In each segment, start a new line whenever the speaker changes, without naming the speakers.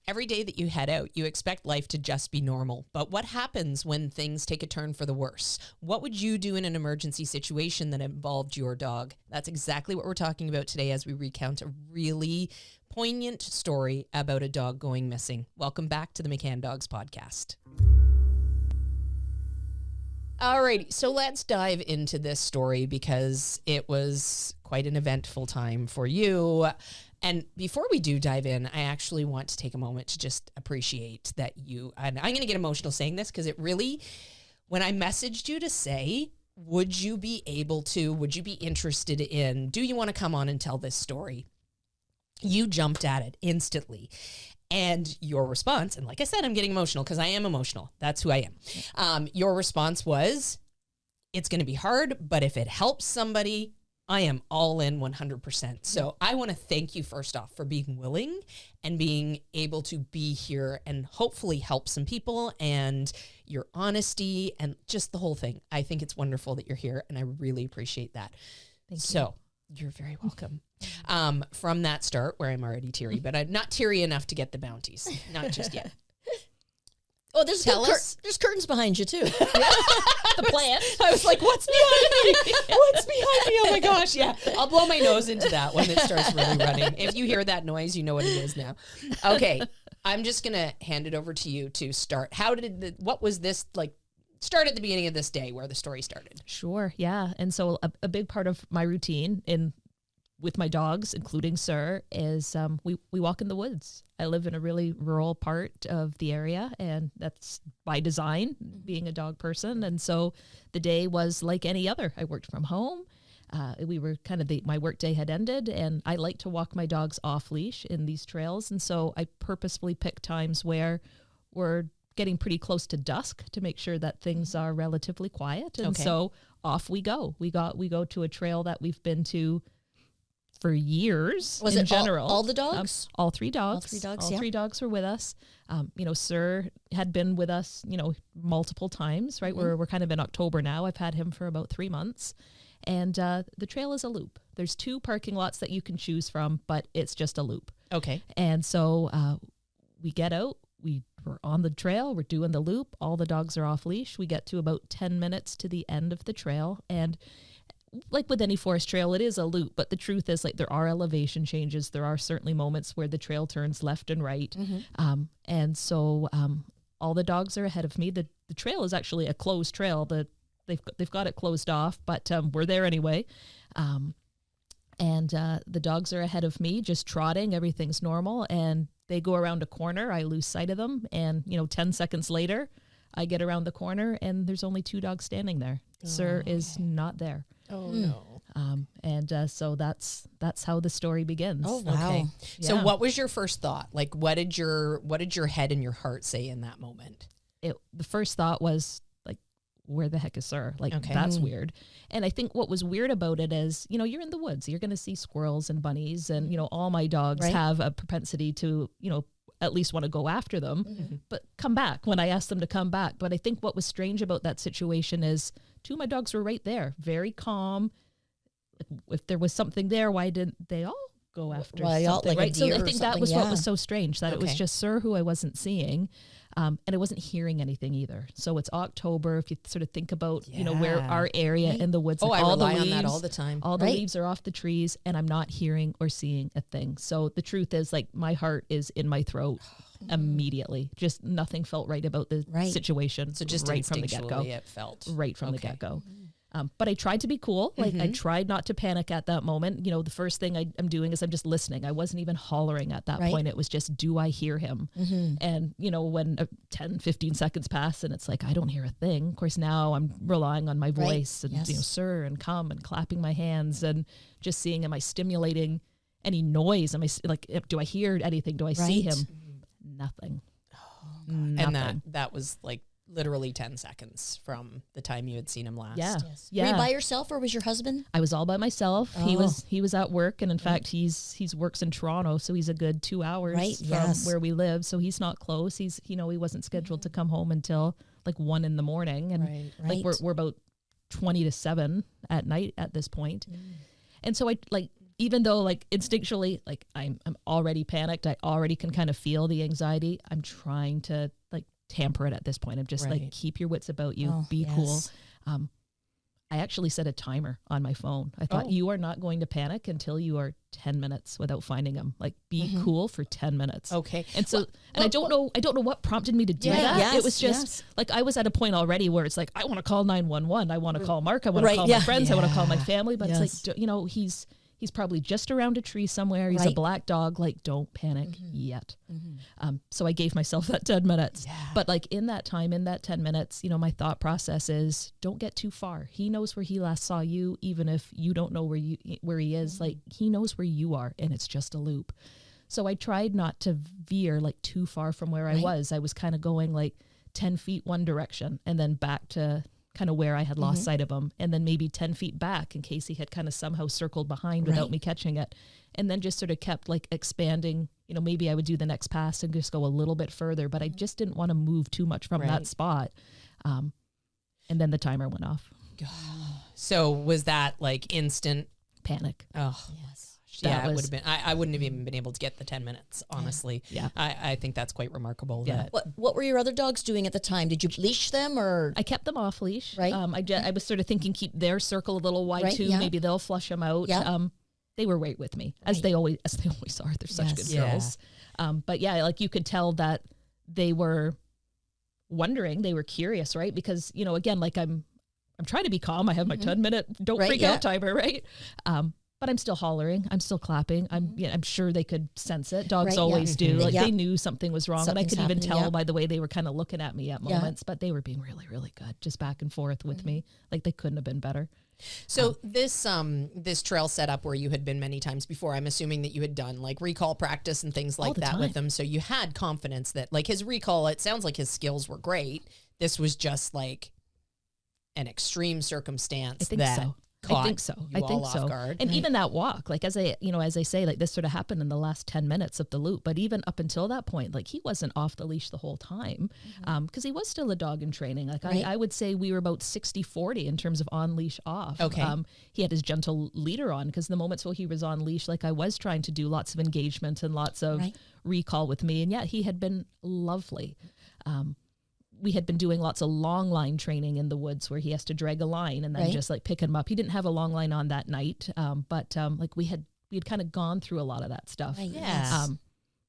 Every day that you head out, you expect life to just be normal. But what happens when things take a turn for the worse? What would you do in an emergency situation that involved your dog? That's exactly what we're talking about today as we recount a really poignant story about a dog going missing. Welcome back to the McCann Dogs podcast. Alrighty, so let's dive into this story because it was quite an eventful time for you. And before we do dive in, I actually want to take a moment to just appreciate that and I'm going to get emotional saying this because it really, when I messaged you to say, would you be interested in, do you want to come on and tell this story? You jumped at it instantly. And your response, and like I said, I'm getting emotional because I am emotional. That's who I am. Your response was, it's going to be hard, but if it helps somebody, I am all in 100%. So I want to thank you first off for being willing and being able to be here and hopefully help some people, and your honesty and just the whole thing. I think it's wonderful that you're here, and I really appreciate that.
Thank you.
So you're very welcome. From that start where I'm already teary, but I'm not teary enough to get the bounties. Not just yet.
Oh, there's curtains behind you too.
The plant. I was like, what's behind me? What's behind me? Oh my gosh. Yeah. I'll blow my nose into that when it starts really running. If you hear that noise, you know what it is now. Okay. I'm just going to hand it over to you to start. What was this like? Start at the beginning of this day where the story started.
Sure. Yeah. And so a big part of my routine with my dogs, including Sir, is we walk in the woods. I live in a really rural part of the area, and that's by design, being a dog person. And so the day was like any other. I worked from home. We were kind of my work day had ended, and I like to walk my dogs off leash in these trails. And so I purposefully pick times where we're getting pretty close to dusk to make sure that things are relatively quiet. And so off we go. We go to a trail that we've been to for years.
Was
in
it
general.
all the dogs?
All three dogs.
All three dogs,
All three dogs were with us. Sir had been with us, multiple times, right?
Mm-hmm.
We're kind of in October now. I've had him for about 3 months. And the trail is a loop. There's 2 parking lots that you can choose from, but it's just a loop.
Okay.
And so we get out. We're on the trail. We're doing the loop. All the dogs are off leash. We get to about 10 minutes to the end of the trail. And like with any forest trail, it is a loop, but the truth is, like, there are elevation changes. There are certainly moments where the trail turns left and right. Mm-hmm. And so all the dogs are ahead of me. The trail is actually a closed trail. They've got it closed off, but we're there anyway. And the dogs are ahead of me, just trotting. Everything's normal. And they go around a corner. I lose sight of them. And, 10 seconds later, I get around the corner and there's only 2 dogs standing there. Sir is not there.
Oh, no.
So that's how the story begins.
Oh, wow.
Okay.
Yeah.
So what was your first thought? Like, what did your head and your heart say in that moment?
The first thought was, like, where the heck is Sir? Like,
Okay.
that's weird. And I think what was weird about it is, you're in the woods. You're going to see squirrels and bunnies. And, all my dogs have a propensity to, at least want to go after them, but come back when I asked them to come back. But I think what was strange about that situation is 2 of my dogs were right there, very calm. If there was something there, why didn't they all go after something?
like
right?
a
So
deer
I
or
think that
something,
was
yeah.
what was so strange, that it was
Okay.
just Sir who I wasn't seeing. And I wasn't hearing anything either. So it's October. If you sort of think about, where
Yeah.
our area in the woods,
Oh,
like
I
all the
rely on
leaves,
that all the time.
all the
Right.
leaves are off the trees, and I'm not hearing or seeing a thing. So the truth is, like, my heart is in my throat immediately. Just nothing felt right about the
Right.
situation.
So just
right from the get-go.
instinctually it felt.
Right from the
Okay.
get-go. But I tried to be cool. Like, I tried not to panic at that moment. The first thing I'm doing is I'm just listening. I wasn't even hollering at that
Right.
point. It was just, do I hear him? And, when 10, 15 seconds pass and it's like, I don't hear a thing. Of course, now I'm relying on my voice and,
Yes.
Sir, and come, and clapping my hands and just seeing, am I stimulating any noise? Am I like, do I hear anything? Do I see
Right.
him? Nothing.
And
Nothing.
that was like literally 10 seconds from the time you had seen him last.
Yeah.
Yes.
Yeah.
Were you by yourself or was your husband?
I was all by myself. He
Oh.
was at work, and in fact, he's works in Toronto, so he's a good 2 hours
Right,
from
yes.
where we live. So he's not close. He wasn't scheduled to come home until like 1 a.m, and
Right.
like
Right.
we're about 20 to 7 at night at this point. And so I, like, even though like instinctually, like I'm already panicked, I already can kind of feel the anxiety. I'm trying to like tamper it at this point. I'm just like, keep your wits about you, be cool. I actually set a timer on my phone. I thought you are not going to panic until you are 10 minutes without finding him. Like be cool for 10 minutes.
Okay.
And so, I don't know what prompted me to do that.
Yes,
it was just like, I was at a point already where it's like, I want to call 911. I want to call Mark. I want to call my friends. I want to call my family. But it's like, you know, he's probably just around a tree somewhere. He's a black dog. Like, don't panic yet. So I gave myself that 10 minutes. Yeah. But like in that time, in that 10 minutes, you know, my thought process is don't get too far. He knows where he last saw you, even if you don't know where he is. Like he knows where you are, and it's just a loop. So I tried not to veer like too far from where I was. I was kind of going like 10 feet one direction and then back to kind of where I had lost sight of him, and then maybe 10 feet back in case he had kind of somehow circled behind without me catching it. And then just sort of kept like expanding, you know, maybe I would do the next pass and just go a little bit further, but I just didn't want to move too much from that spot. And then the timer went off.
So was that like instant
panic?
Oh, yes. Yeah, it would have been. I wouldn't have even been able to get the 10 minutes, honestly. Yeah. I think that's quite remarkable.
Yeah. What were your other dogs doing at the time? Did you leash them or?
I kept them off leash.
Right.
I was sort of thinking keep their circle a little wide too. Yeah. Maybe they'll flush them out. Yeah. They were right with me, as they always are. They're such good girls. But yeah, like you could tell that they were wondering, they were curious, right? Because, you know, again, like I'm trying to be calm. I have my 10-minute don't freak out timer, right? But I'm still hollering. I'm still clapping. I'm sure they could sense it. Dogs always do. Like they knew something was wrong. And I could even tell by the way they were kind of looking at me at moments, but they were being really, really good, just back and forth with me. Like they couldn't have been better.
So this trail setup where you had been many times before, I'm assuming that you had done like recall practice and things like that with him. So you had confidence that like his recall, it sounds like his skills were great. This was just like an extreme circumstance.
I think so. I think so. And even that walk, like as I say, like this sort of happened in the last 10 minutes of the loop. But even up until that point, like he wasn't off the leash the whole time because he was still a dog in training. Like I would say we were about 60-40 in terms of on leash off. Okay. He had his gentle leader on because the moments where he was on leash, like I was trying to do lots of engagement and lots of recall with me. And yeah, he had been lovely. We had been doing lots of long line training in the woods where he has to drag a line and then just like pick him up. He didn't have a long line on that night. But like we had kind of gone through a lot of that stuff. Right. Yes.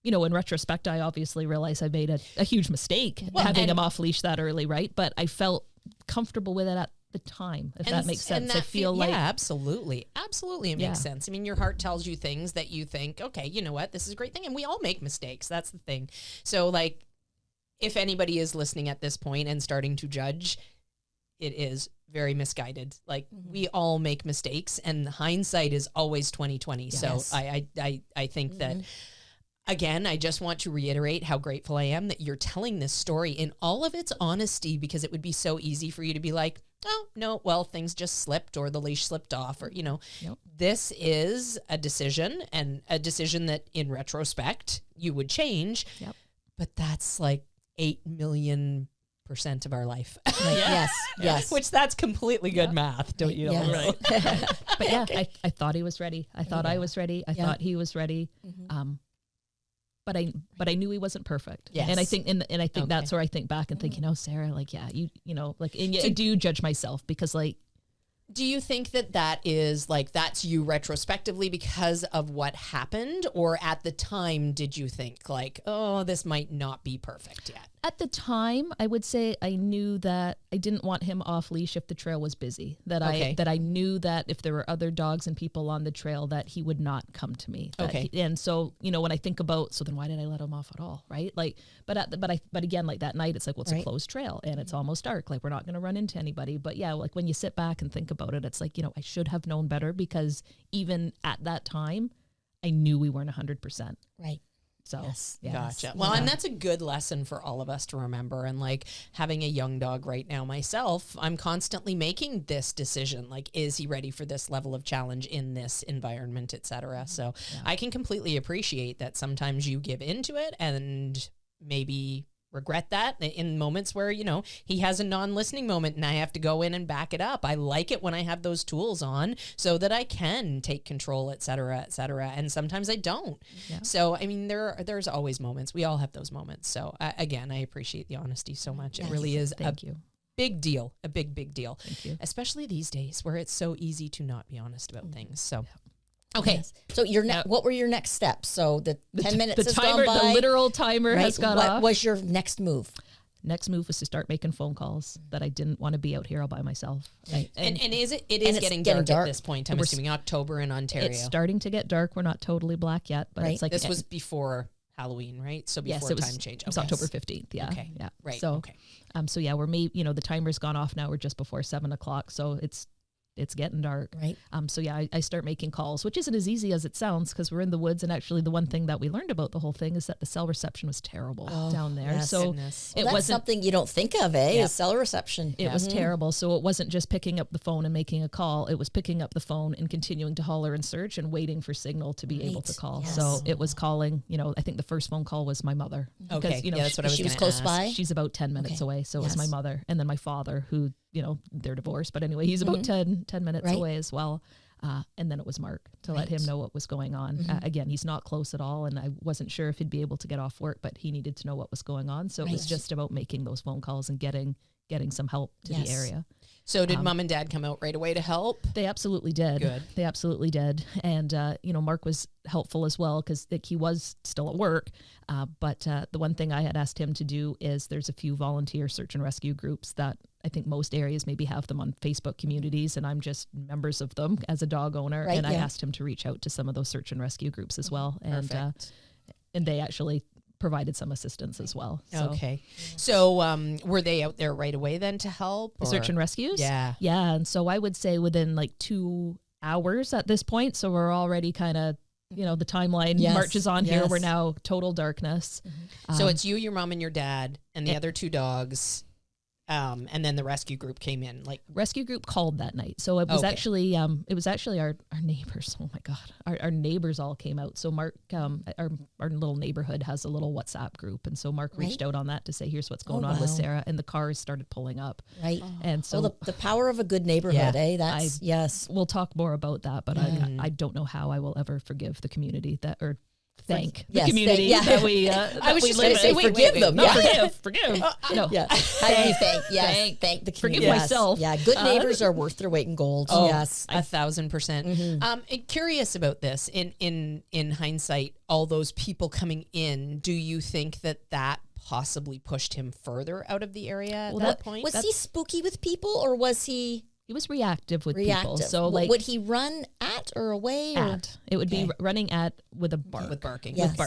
You know, in retrospect, I obviously realized I made a huge mistake having him off leash that early. Right. But I felt comfortable with it at the time, if that makes sense. I feel like.
Yeah, absolutely. Absolutely. It makes sense. I mean, your heart tells you things that you think, okay, you know what, this is a great thing. And we all make mistakes. That's the thing. So like, if anybody is listening at this point and starting to judge, it is very misguided. Like we all make mistakes, and hindsight is always 20/20. Yes. So I think that, again, I just want to reiterate how grateful I am that you're telling this story in all of its honesty, because it would be so easy for you to be like, oh no, well, things just slipped or the leash slipped off, or, you know, this is a decision, and a decision that in retrospect you would change, but that's like 8 million% of our life. Yes. Which that's completely good math, don't you know? Right.
But yeah, I thought he was ready. I thought I was ready. I thought he was ready. But I knew he wasn't perfect. Yes. And I think that's where I think back and think, you know, Sarah, like, yeah, you know, like, and I do judge myself because like,
do you think that is like, that's you retrospectively because of what happened, or at the time did you think like, oh, this might not be perfect yet?
At the time, I would say I knew that I didn't want him off leash if the trail was busy. That I knew that if there were other dogs and people on the trail, that he would not come to me. And so, you know, when I think about, so then why did I let him off at all, right? Like, but again, like that night, it's like, well, it's a closed trail and it's almost dark. Like we're not going to run into anybody. But yeah, like when you sit back and think about it, it's like, you know, I should have known better, because even at that time, I knew we weren't 100%.
Right.
So,
Gotcha. Well, and that's a good lesson for all of us to remember. And like having a young dog right now myself, I'm constantly making this decision. Like, is he ready for this level of challenge in this environment, et cetera? So I can completely appreciate that sometimes you give into it and maybe regret that in moments where, he has a non-listening moment and I have to go in and back it up. I like it when I have those tools on so that I can take control, et cetera, et cetera. And sometimes I don't. Yeah. So, I mean, there's always moments. We all have those moments. So again, I appreciate the honesty so much. It really is big deal, a big deal.
Thank you.
Especially these days where it's so easy to not be honest about things. So.
Okay, so what were your next steps? So the 10 minutes
the
has
timer,
gone by.
the literal timer has gone off.
What was your next move?
Next move was to start making phone calls that I didn't want to be out here all by myself.
Right.
And is it is getting dark at this point? I'm assuming October in Ontario.
It's starting to get dark. We're not totally black yet, but it's like
this was before Halloween, right? So before time change.
It was October 15th. Yeah.
Okay.
Yeah.
Right.
So so yeah, we're the timer's gone off now. We're just before 7:00, so it's getting dark.
Right.
So yeah, I start making calls, which isn't as easy as it sounds because we're in the woods. And actually the one thing that we learned about the whole thing is that the cell reception was terrible down there.
Yes.
So
it wasn't something you don't think of, is cell reception.
It was terrible. So it wasn't just picking up the phone and making a call. It was picking up the phone and continuing to holler and search and waiting for signal to be able to call. Yes. So it was calling, I think the first phone call was my mother.
Okay.
Because,
that's what I was
She was close by?
She's about 10 minutes away. So it was my mother. And then my father, who, they're divorced. But anyway, he's about 10 minutes away as well. And then it was Mark to let him know what was going on. Again, he's not close at all. And I wasn't sure if he'd be able to get off work, but he needed to know what was going on. So it was just about making those phone calls and getting some help to the area.
So did mom and dad come out right away to help?
They absolutely did.
Good.
They absolutely did. And, Mark was helpful as well because he was still at work. But the one thing I had asked him to do is there's a few volunteer search and rescue groups that I think most areas maybe have them on Facebook communities, and I'm just members of them as a dog owner. I asked him to reach out to some of those search and rescue groups as well. And they actually provided some assistance as well. So.
Okay. So were they out there right away then to help?
The search and rescues?
Yeah.
Yeah. And so I would say within like 2 hours at this point. So we're already kind of, the timeline marches on here. We're now total darkness.
So it's you, your mom, and your dad, and the other 2 dogs. And then the rescue group came in. Like
rescue group called that night, so it was actually our neighbors. Oh my god, our neighbors all came out. So Mark, our little neighborhood has a little WhatsApp group, and so Mark reached out on that to say, "Here's what's going on with Sarah," and the cars started pulling up.
Right,
and so
the power of a good neighborhood, That's yes.
We'll talk more about that, but I don't know how I will ever forgive the community thank the community that we
I was just
going
to say
forgive them.
No, forgive. No.
Yeah. How do you thank? Yes. Thank the community.
Forgive myself.
Yeah. Good neighbors are worth their weight in gold.
Oh,
yes.
1,000%. Curious about this in hindsight, all those people coming in, do you think that possibly pushed him further out of the area at that point?
Was he spooky with people or was he...
He was reactive with people. So
would he run at or away?
It would be running at with a bark.
With barking.
Yes.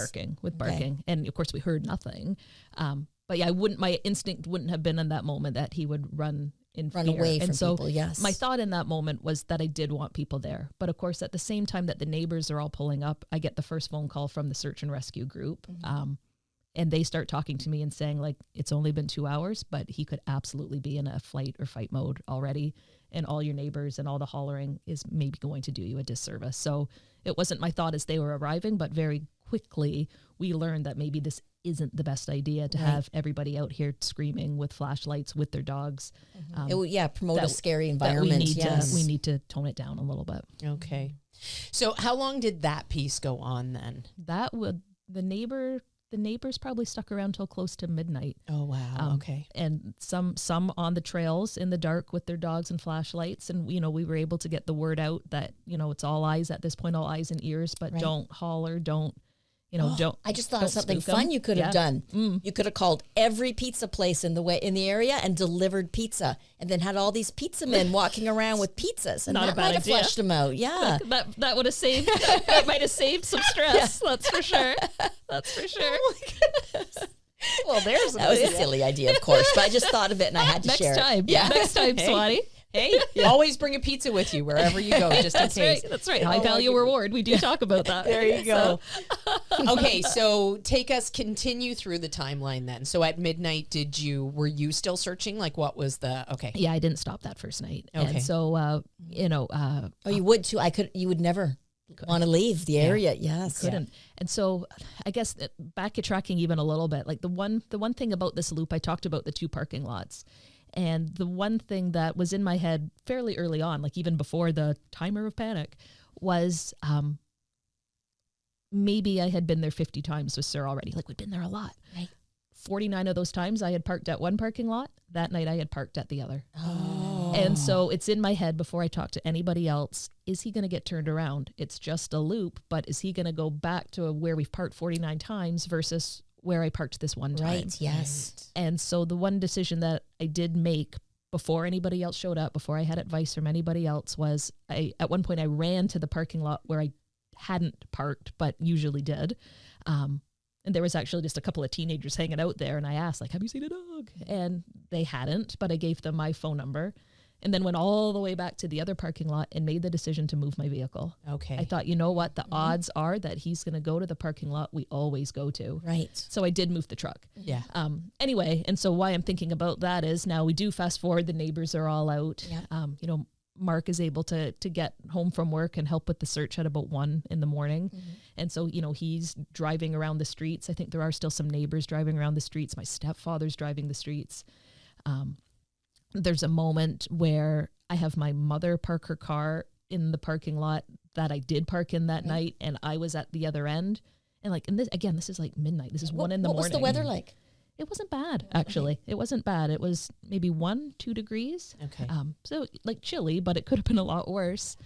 With barking. And of course we heard nothing. But yeah, my instinct wouldn't have been in that moment that he would run in fear.
Away from
so
people, yes.
My thought in that moment was that I did want people there. But of course, at the same time that the neighbors are all pulling up, I get the first phone call from the search and rescue group. And they start talking to me and saying, like, it's only been 2 hours, but he could absolutely be in a flight or fight mode already. And all your neighbors and all the hollering is maybe going to do you a disservice. So it wasn't my thought as they were arriving, but very quickly we learned that maybe this isn't the best idea to have everybody out here screaming with flashlights with their dogs.
Promote a scary environment.
We need to tone it down a little bit.
Okay. So how long did that piece go on then?
The neighbors probably stuck around till close to midnight.
Oh, wow. Okay.
And some on the trails in the dark with their dogs and flashlights. And, we were able to get the word out that, it's all eyes at this point, all eyes and ears, but don't holler, don't.
I just thought of something fun you could have done. You could have called every pizza place in the area and delivered pizza, and then had all these pizza men walking around with pizzas, and that might have flushed them out. Yeah,
that would have saved. That might have saved some stress. Yeah. That's for sure. That's for sure. Oh my goodness.
Well, that was a silly idea, of course, but I just thought of it and I had to share it.
Next time, Swati.
Hey, always bring a pizza with you wherever you go, just in case.
That's right. High value reward. We do talk about that.
There you go. Okay, so continue through the timeline then. So at midnight, were you still searching? Like what was okay.
Yeah, I didn't stop that first night.
Okay.
And so,
you would too. You would never. want to leave the area. Yes.
Couldn't. And so I guess backtracking even a little bit, like the one thing about this loop, I talked about the 2 parking lots. And the one thing that was in my head fairly early on, like even before the timer of panic, was maybe I had been there 50 times with Sir already. Like we'd been there a lot.
Right.
49 of those times I had parked at one parking lot. That night I had parked at the other.
Oh.
And so it's in my head before I talk to anybody else, is he going to get turned around? It's just a loop, but is he going to go back to where we've parked 49 times versus where I parked this one time?
Right, yes.
And so the one decision that I did make before anybody else showed up, before I had advice from anybody else, was at one point I ran to the parking lot where I hadn't parked, but usually did. And there was actually just a couple of teenagers hanging out there. And I asked, like, have you seen a dog? And they hadn't, but I gave them my phone number and then went all the way back to the other parking lot and made the decision to move my vehicle.
Okay.
I thought, you know what? The odds are that he's going to go to the parking lot we always go to.
Right.
So I did move the truck.
Yeah.
Anyway, and so why I'm thinking about that is now we do fast forward. The neighbors are all out.
Yeah.
Mark is able to get home from work and help with the search at about 1 a.m. Mm-hmm. And so, he's driving around the streets. I think there are still some neighbors driving around the streets. My stepfather's driving the streets. There's a moment where I have my mother park her car in the parking lot that I did park in that night. And I was at the other end. And this is like midnight. This is 1 a.m.
What was the weather like?
It wasn't bad, actually. Okay. It wasn't bad. It was maybe 1-2 degrees.
Okay.
So like chilly, but it could have been a lot worse.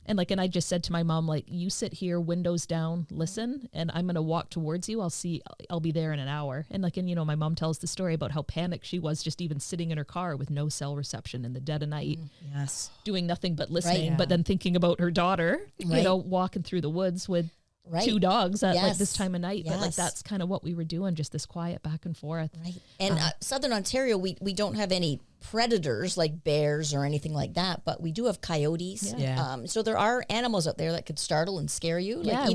And I just said to my mom, like, you sit here, windows down, listen, and I'm going to walk towards you. I'll be there in an hour. And my mom tells the story about how panicked she was just even sitting in her car with no cell reception in the dead of night.
Yes.
Doing nothing but listening,
Right.
but then thinking about her daughter,
Right.
walking through the woods with
Right.
2 dogs at
Yes.
this time of night.
Yes.
But that's kind of what we were doing, just this quiet back and forth.
Right. And Southern Ontario, we don't have any predators like bears or anything like that, but we do have coyotes.
Yeah.
So there are animals out there that could startle and scare you.
Yeah,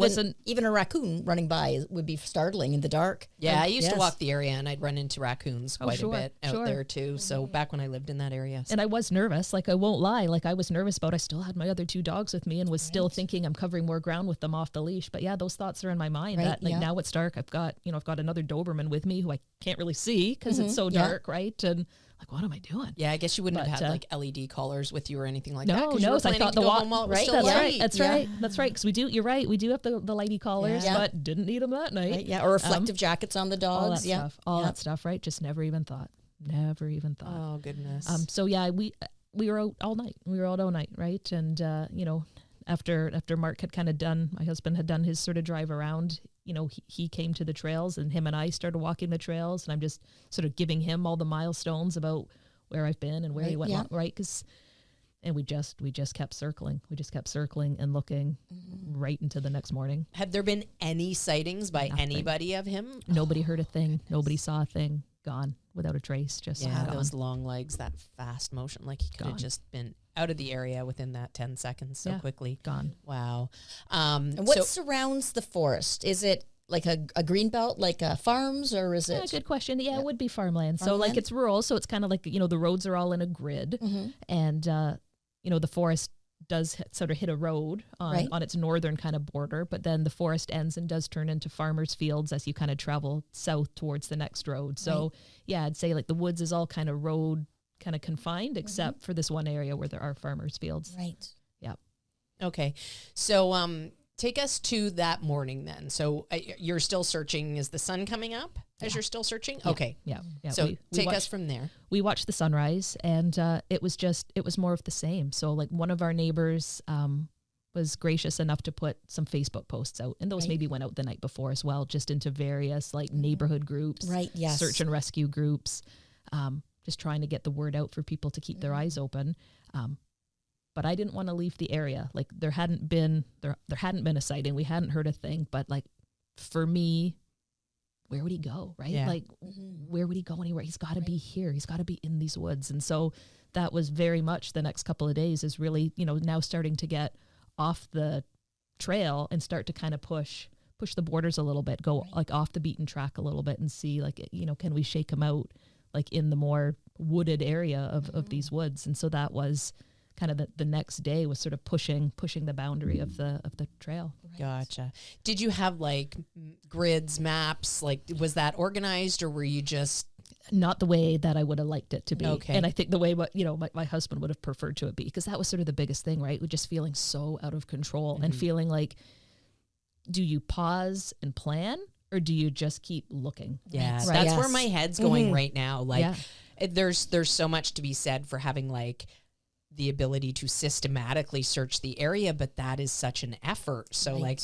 even a raccoon running by would be startling in the dark.
Yeah, I used to
Yes.
walk the area and I'd run into raccoons quite a bit out there too. So back when I lived in that area.
And I was nervous. I won't lie. I was nervous about, I still had my other 2 dogs with me and was still thinking I'm covering more ground with them off the leash. But yeah, those thoughts are in my mind that now it's dark. I've got another Doberman with me who I can't really see because it's so dark. Right. And what am I doing?
Yeah, I guess you wouldn't have had LED collars with you or anything like that.
No,
You were
I thought
to go home while it was
right?
still
That's
light.
right.
That's right. Because you're right. We do have the lighty collars, but didn't need them that night.
Right? Yeah. Or reflective jackets on the dogs.
All that stuff. Right. Just never even thought.
Oh, goodness.
So yeah, we were out all night. We were out all night. Right. And, after Mark had kind of done, my husband had done his sort of drive around, he came to the trails and him and I started walking the trails and I'm just sort of giving him all the milestones about where I've been and where he went, right? And we just kept circling. We just kept circling and looking right into the next morning.
Had there been any sightings by anybody of him?
Nobody heard a thing. Nobody saw a thing. Gone without a trace. Just gone.
Those long legs, that fast motion, like he could have just been out of the area within that 10 seconds so quickly.
Gone.
Wow.
And what surrounds the forest? Is it like a green belt, like farms, or is it?
Good question. Yeah, it would be farmland. So it's rural. So it's kind of like, the roads are all in a grid and, the forest does sort of hit a road on its northern kind of border, but then the forest ends and does turn into farmers' fields as you kind of travel south towards the next road. So I'd say the woods is all kind of road kind of confined, except for this one area where there are farmers' fields.
Right.
Yeah.
Okay. So, take us to that morning then. So you're still searching. Is the sun coming up as you're still searching?
Yeah.
Okay.
Yeah.
So take us from there.
We watched the sunrise and it was more of the same. So one of our neighbors was gracious enough to put some Facebook posts out. And those maybe went out the night before as well, just into various neighborhood groups, search and rescue groups, just trying to get the word out for people to keep their eyes open. But I didn't want to leave the area. There hadn't been a sighting. We hadn't heard a thing. But for me, where would he go? Right?
Yeah.
Where would he go anywhere? He's got to be here. He's got to be in these woods. And so that was very much the next couple of days is really, now starting to get off the trail and start to kind of push the borders a little bit, go off the beaten track a little bit and see can we shake him out in the more wooded area of these woods. And so that was kind of the next day was sort of pushing the boundary of the trail.
Right. Gotcha. Did you have like grids, maps? Like, was that organized, or were you just
not the way that I would have liked it to be?
Okay.
And I think the way my husband would have preferred to it be, because that was sort of the biggest thing, right? We're just feeling so out of control and feeling like, do you pause and plan, or do you just keep looking?
Yeah,
Right.
that's
Yes.
where my head's going right now. Like, there's so much to be said for having like the ability to systematically search the area, but that is such an effort. So like,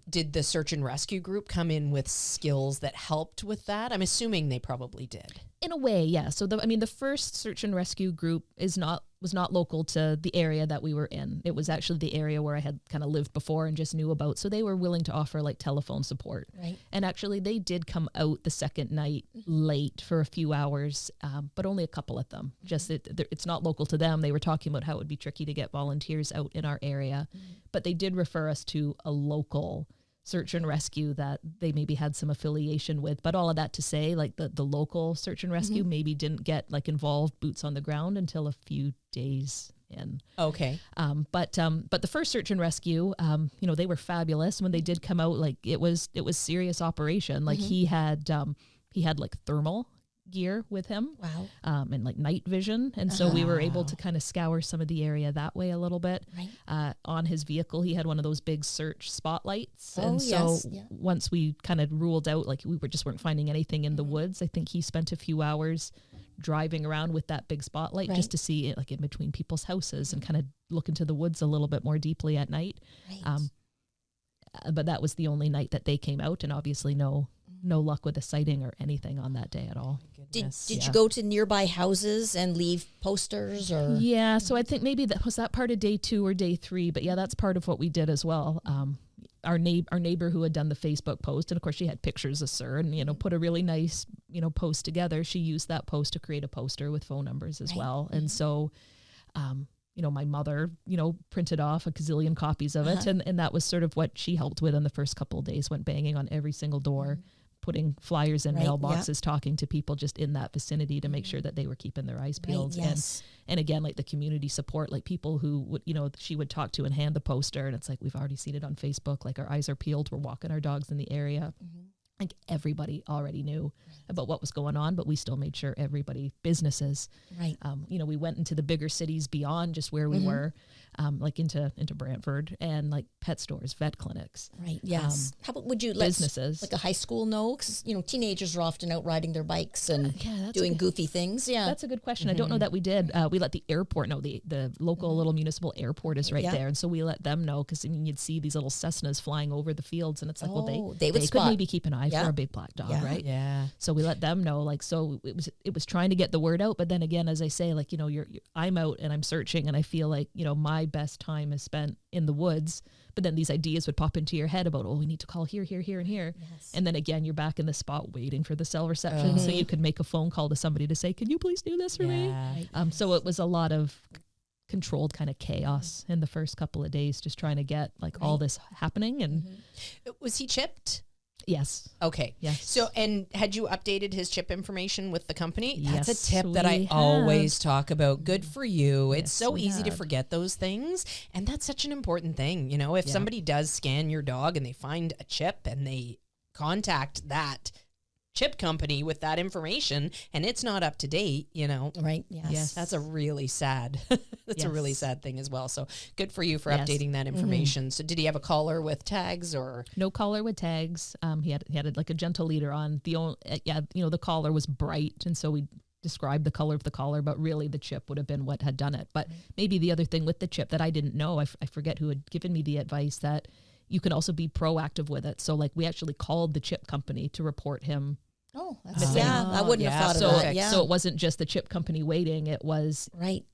did the search and rescue group come in with skills that helped with that? I'm assuming they probably did.
In a way, yeah. So the first search and rescue group was not local to the area that we were in. It was actually the area where I had kind of lived before and just knew about. So they were willing to offer like telephone support.
Right.
And actually they did come out the second night late for a few hours, but only a couple of them. Just it's not local to them. They were talking about how it would be tricky to get volunteers out in our area, but they did refer us to a local search and rescue that they maybe had some affiliation with. But all of that to say, like the local search and rescue maybe didn't get like involved boots on the ground until a few days in.
Okay.
But the first search and rescue, they were fabulous. When they did come out, like it was serious operation. Like he had like thermal gear with him.
Wow.
And like night vision. And so we were able to kind of scour some of the area that way a little bit.
Right.
On his vehicle, he had one of those big search spotlights.
Oh,
and so
yes. Yeah.
once we kind of ruled out, like we weren't finding anything in the woods, I think he spent a few hours driving around with that big spotlight just to see it like in between people's houses and kind of look into the woods a little bit more deeply at night.
Right.
But that was the only night that they came out, and obviously no luck with a sighting or anything on that day at all.
Did you go to nearby houses and leave posters or?
Yeah, so I think maybe that was part of day 2 or day 3, but yeah, that's part of what we did as well. Our neighbor who had done the Facebook post, and of course she had pictures of Sir and, put a really nice, post together. She used that post to create a poster with phone numbers as well. And so, my mother, printed off a gazillion copies of it. And that was sort of what she helped with in the first couple of days, went banging on every single door, putting flyers in mailboxes, talking to people just in that vicinity to make sure that they were keeping their eyes peeled. And again, like the community support, like people who would, she would talk to and hand the poster, and it's like, we've already seen it on Facebook. Like our eyes are peeled. We're walking our dogs in the area. Like everybody already knew about what was going on, but we still made sure businesses, we went into the bigger cities beyond just where we were, like into Brantford, and like pet stores, vet clinics.
Right. Yes. How about, would you let
businesses
like a high school know? Because teenagers are often out riding their bikes and doing goofy things. Yeah,
that's a good question. I don't know that we did. We let the airport know. The local little municipal airport is right there, and so we let them know, because you'd see these little Cessnas flying over the fields, and it's like, they could maybe keep an eye for a big black dog, right?
Yeah.
So we let them know, like, so it was trying to get the word out, but then again, as I say, like, I'm out and I'm searching, and I feel like, my best time is spent in the woods, but then these ideas would pop into your head about, we need to call here, here, here, and here. Yes. And then again, you're back in the spot waiting for the cell reception. So you could make a phone call to somebody to say, can you please do this for me? So it was a lot of controlled kind of chaos in the first couple of days, just trying to get like all this happening. And
was he chipped?
Yes.
Okay.
Yes.
So, and had you updated his chip information with the company?
Yes,
That's a tip that I always talk about. Good for you. It's so easy to forget those things. And that's such an important thing. If somebody does scan your dog and they find a chip and they contact that chip company with that information and it's not up to date,
Right. Yes.
That's a really sad, a really sad thing as well. So good for you for updating that information. So did he have a collar with tags or?
No collar with tags. He had like a gentle leader on. The collar was bright. And so we described the color of the collar, but really the chip would have been what had done it. But maybe the other thing with the chip that I didn't know, I forget who had given me the advice that you can also be proactive with it. So like we actually called the chip company to report him.
Oh, that's I wouldn't have thought of that. Yeah.
So it wasn't just the chip company waiting. It was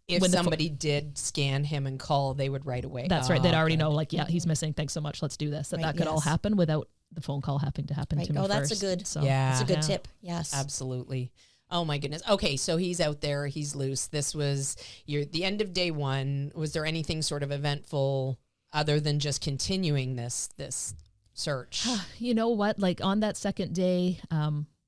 if somebody did scan him and call, they would right away.
That's right. They'd already know, like, he's missing. Thanks so much. Let's do this. That could all happen without the phone call having to happen to me first.
That's a good. That's a good tip. Yes,
absolutely. Oh my goodness. Okay, so he's out there. He's loose. This was the end of day 1. Was there anything sort of eventful other than just continuing this search?
You know what? Like on that second day,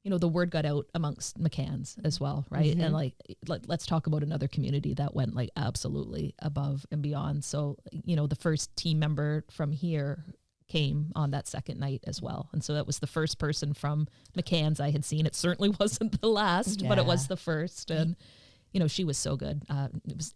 the word got out amongst McCanns as well, right? And like, let's talk about another community that went like absolutely above and beyond. So, the first team member from here came on that second night as well. And so that was the first person from McCann's I had seen. It certainly wasn't the last, but it was the first. And, she was so good.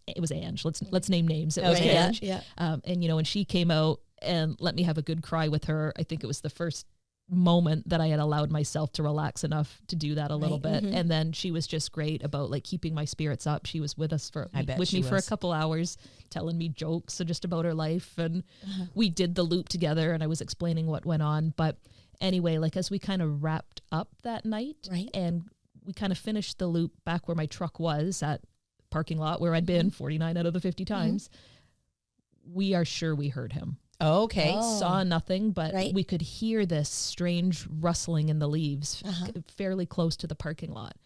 It was Ange. Let's name names. It was Ange.
Yeah.
And, and she came out and let me have a good cry with her. I think it was the first moment that I had allowed myself to relax enough to do that a little bit. And then she was just great about like keeping my spirits up. She was with us for a couple hours, telling me jokes just about her life. And we did the loop together and I was explaining what went on. But anyway, like as we kind of wrapped up that night and we kind of finished the loop back where my truck was at parking lot where I'd been 49 out of the 50 times, we are sure we heard him.
Okay.
Saw nothing, but we could hear this strange rustling in the leaves fairly close to the parking lot.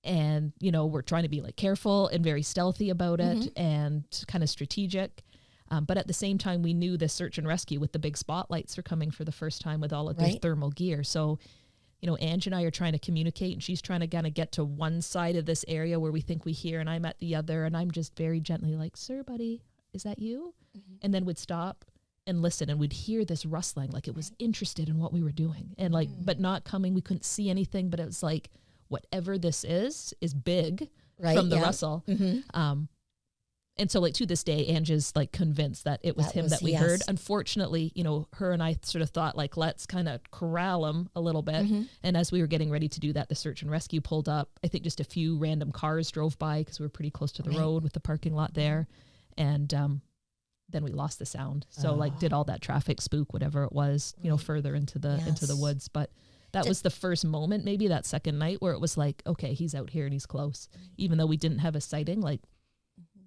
And, we're trying to be like careful and very stealthy about it and kind of strategic. But at the same time, we knew the search and rescue with the big spotlights are coming for the first time with all of their thermal gear. So, Ange and I are trying to communicate and she's trying to kind of get to one side of this area where we think we hear and I'm at the other. And I'm just very gently like, sir, buddy, is that you? And then would stop and listen and we'd hear this rustling like it was interested in what we were doing and like but not coming, we couldn't see anything, but it was like whatever this is big from the rustle. And so like to this day Ange is like convinced that it was him that we heard. Unfortunately, her and I sort of thought like let's kind of corral him a little bit. And as we were getting ready to do that, the search and rescue pulled up. I think just a few random cars drove by because we were pretty close to the road with the parking lot there. And then we lost the sound. So like did all that traffic spook, whatever it was, further into the woods. But that was the first moment, maybe that second night where it was like, okay, he's out here and he's close. Even though we didn't have a sighting, like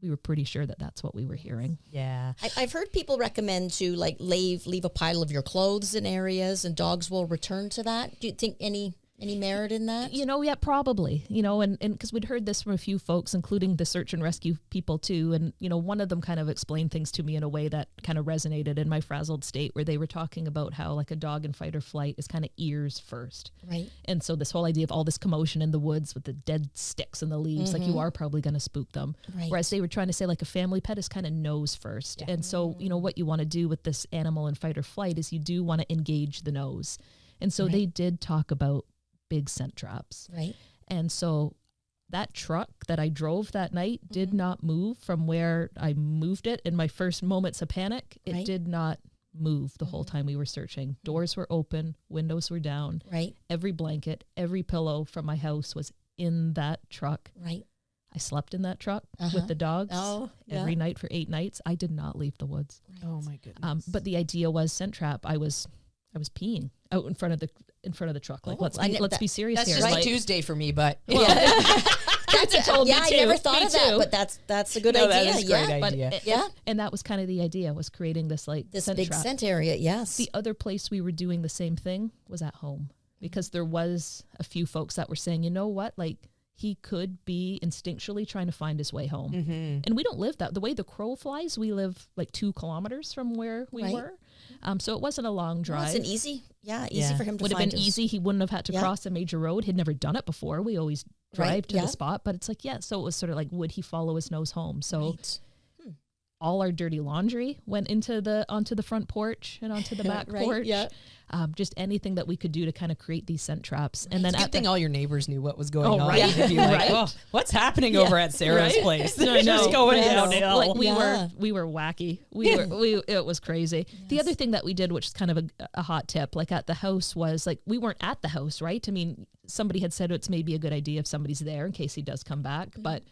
we were pretty sure that that's what we were hearing.
Yeah.
I've heard people recommend to like leave a pile of your clothes in areas and dogs will return to that. Do you think any merit in that?
Yeah, probably, and because we'd heard this from a few folks, including the search and rescue people too. And, one of them kind of explained things to me in a way that kind of resonated in my frazzled state where they were talking about how like a dog in fight or flight is kind of ears first.
Right.
And so this whole idea of all this commotion in the woods with the dead sticks and the leaves, like you are probably going to spook them.
Right.
Whereas they were trying to say like a family pet is kind of nose first. Yeah. And so, what you want to do with this animal in fight or flight is you do want to engage the nose. And so they did talk about big scent traps.
Right.
And so that truck that I drove that night did not move from where I moved it in my first moments of panic. It did not move the whole time we were searching. Doors were open, windows were down.
Right.
Every blanket, every pillow from my house was in that truck.
Right.
I slept in that truck with the dogs every night for 8 nights. I did not leave the woods.
Right. Oh my goodness.
But the idea was scent trap. I was peeing out in front of the truck. Like, let's be serious
that's
here.
Just
like
Tuesday for me, but
that's told me too.
I never thought of that, but that's a good idea.
That is a great idea.
And that was kind of the idea, was creating this
this big scent area. Yes.
The other place we were doing the same thing was at home, because there was a few folks that were saying, you know what, like he could be instinctually trying to find his way home. And we don't live that. The way the crow flies, we live like 2 kilometers from where we were. So it wasn't a long drive.
It's an easy for him to
Would
find.
have been easy. He wouldn't have had to cross a major road. He'd never done it before. We always drive to the spot, but it's like, so it was sort of like, would he follow his nose home? So all our dirty laundry went onto the front porch and onto the back porch. Yeah. Just anything that we could do to kind of create these scent traps. And then
it's a good thing all your neighbors knew what was going on.
Right.
You'd be like, what's happening over at Sarah's place? They're just going downhill.
Like we were wacky. It was crazy. Yes. The other thing that we did, which is kind of a hot tip, like at the house, was like, we weren't at the house, right? I mean, somebody had said it's maybe a good idea if somebody's there in case he does come back, but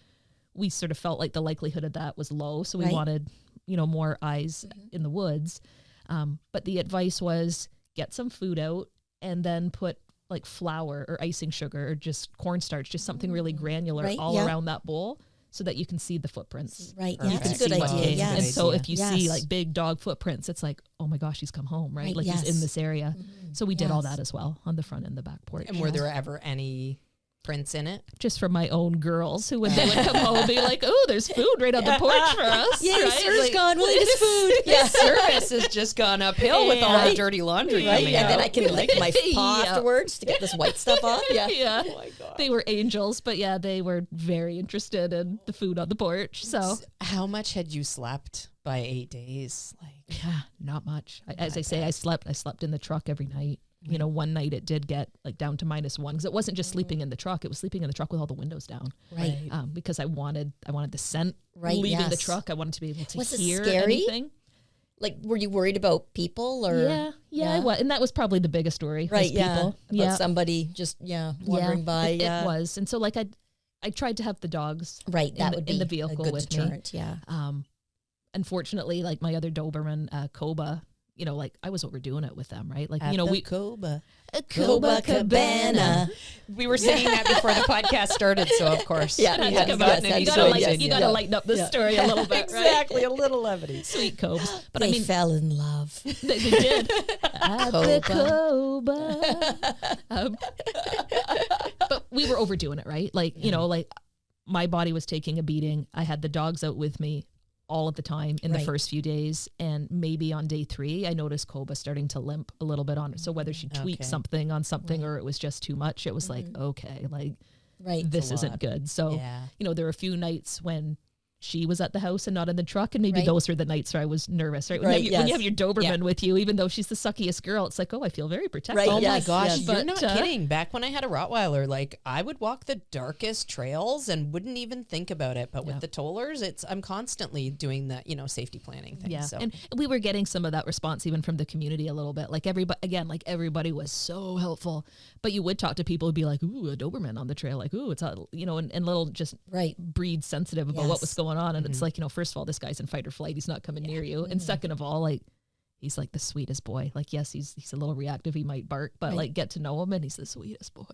we sort of felt like the likelihood of that was low. So we wanted, more eyes in the woods. But the advice was, get some food out and then put like flour or icing sugar or just cornstarch, just something really granular around that bowl so that you can see the footprints.
Right. Yeah, that's a good idea.
Yes. And so if you see like big dog footprints, it's like, oh my gosh, he's come home, right? Like he's in this area. So we did all that as well on the front and the back porch.
And were there ever any footprints in it?
Just for my own girls who, when they would come home, be like, "Oh, there's food right on the porch for us."
Yeah,
right?
sir's gone. We'll eat his food.
Yeah, service has just gone uphill with all the dirty laundry coming
And
out.
then I can lick my paw afterwards to get this white stuff off. Yeah.
Yeah.
Oh my God.
They were angels, but yeah, they were very interested in the food on the porch. So
how much had you slept by 8 days? Like,
yeah, not much. As I say, I slept in the truck every night. You know, one night it did get like down to -1 because it wasn't just sleeping in the truck; it was sleeping in the truck with all the windows down.
Right.
Because I wanted the scent
Right,
leaving the
yes.
truck. I wanted to be able to
Was it
hear
scary?
anything.
Like, were you worried about people or?
Yeah, I was, and that was probably the biggest story.
Right.
Was people.
Yeah. About somebody just wandering by.
It was, and so like I tried to have the dogs
Right. That would be
in the vehicle
a good
with
deterrent.
me.
Yeah.
Unfortunately, like my other Doberman, Koba, you know, like I was overdoing it with them, right? Like,
at
you know,
the
we
Coba.
Copacabana.
We were singing that before the podcast started, so of course.
Yeah,
had to
yes,
come
yes,
out.
that's
You
so
gotta,
yes,
you gotta
yeah.
lighten up the story a little bit,
Exactly,
right?
a little levity.
Sweet Cobes, but
They
I mean,
fell in love.
they did. At the Coba. But we were overdoing it, right? Like, you know, like my body was taking a beating. I had the dogs out with me all of the time in the first few days. And maybe on day 3, I noticed Koba starting to limp a little bit on it. So whether she tweaked something on something or it was just too much, it was like, okay, like this isn't good. So, you know, there were a few nights when she was at the house and not in the truck. And maybe those were the nights where I was nervous, right? When you have your Doberman with you, even though she's the suckiest girl, it's like, oh, I feel very protected.
Right,
Oh my
yes,
gosh,
yes.
you're
But,
not kidding. Back when I had a Rottweiler, like I would walk the darkest trails and wouldn't even think about it. But with the tollers, I'm constantly doing that, you know, safety planning thing.
Yeah.
So.
And we were getting some of that response even from the community a little bit. Like everybody was so helpful. But you would talk to people who'd be like, ooh, a Doberman on the trail. Like, ooh, it's, you know, and little just breed sensitive about what was going on. And it's like, you know, first of all, this guy's in fight or flight. He's not coming near you. And second of all, like, he's like the sweetest boy. Like, yes, he's a little reactive. He might bark, but like get to know him and he's the sweetest boy.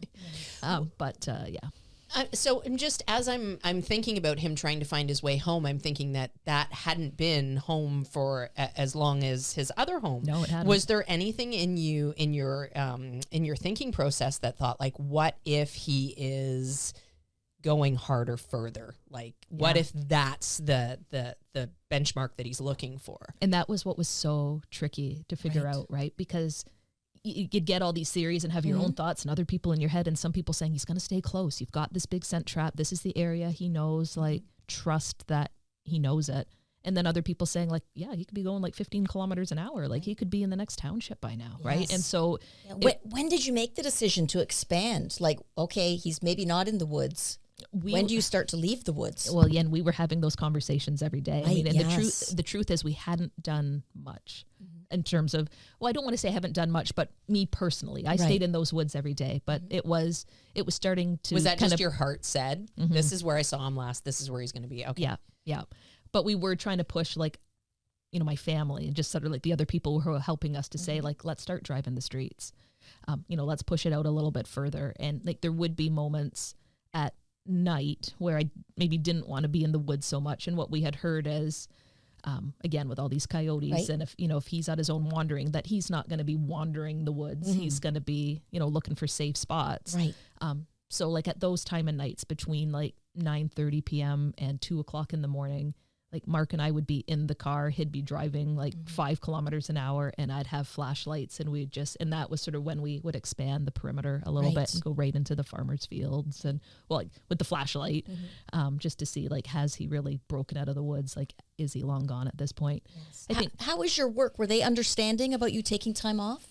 So I'm just, as I'm thinking about him trying to find his way home, I'm thinking that hadn't been home for as long as his other home.
No, it hadn't.
Was there anything in your thinking process that thought like, what if he is going harder further? Like, what if that's the benchmark that he's looking for?
And that was what was so tricky to figure out, right? Because you'd get all these theories and have your own thoughts and other people in your head, and some people saying he's going to stay close. You've got this big scent trap. This is the area he knows. Like, trust that he knows it. And then other people saying like, yeah, he could be going like 15 kilometers an hour. Like he could be in the next township by now, right? And so,
when did you make the decision to expand? Like, okay, he's maybe not in the woods. When do you start to leave the woods?
Well, yeah, and we were having those conversations every day. I mean, and the truth is we hadn't done much in terms of, well, I don't want to say I haven't done much, but me personally, I stayed in those woods every day, but it was starting to.
Was that just your heart said, this is where I saw him last, this is where he's going to be? Okay.
Yeah. But we were trying to push, like, you know, my family and just sort of like the other people who were helping us to say, like, let's start driving the streets. You know, let's push it out a little bit further. And like, there would be moments at night where I maybe didn't want to be in the woods so much. And what we had heard is, again, with all these coyotes, and if he's at his own wandering, that he's not going to be wandering the woods. He's going to be, you know, looking for safe spots.
Right.
So like at those time of nights between like 9:30 p.m. and 2:00 in the morning, like Mark and I would be in the car, he'd be driving like 5 kilometers an hour, and I'd have flashlights, and and that was sort of when we would expand the perimeter a little bit and go right into the farmers' fields, and well, like with the flashlight, just to see like, has he really broken out of the woods? Like, is he long gone at this point?
Yes. I think. How was your work? Were they understanding about you taking time off?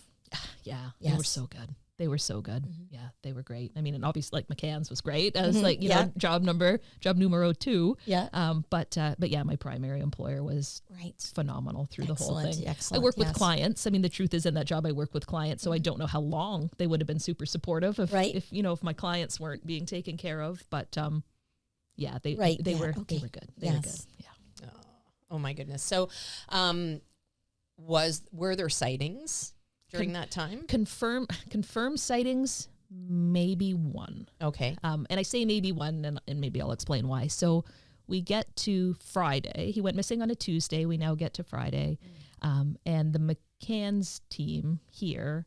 Yeah, they were so good. They were so good. Yeah, they were great. I mean, and obviously like McCann's was great as like, you know, job numero 2. Yeah. But yeah, my primary employer was phenomenal through the whole thing.
Excellent.
I work with clients. I mean, the truth is in that job I work with clients, so I don't know how long they would have been super supportive if you know, if my clients weren't being taken care of. But yeah, they were good. They were good. Yeah.
Oh my goodness. So were there sightings during that time?
Confirmed sightings, maybe one.
Okay.
And I say maybe one, and maybe I'll explain why. So we get to Friday. He went missing on a Tuesday. We now get to Friday. And the McCann's team here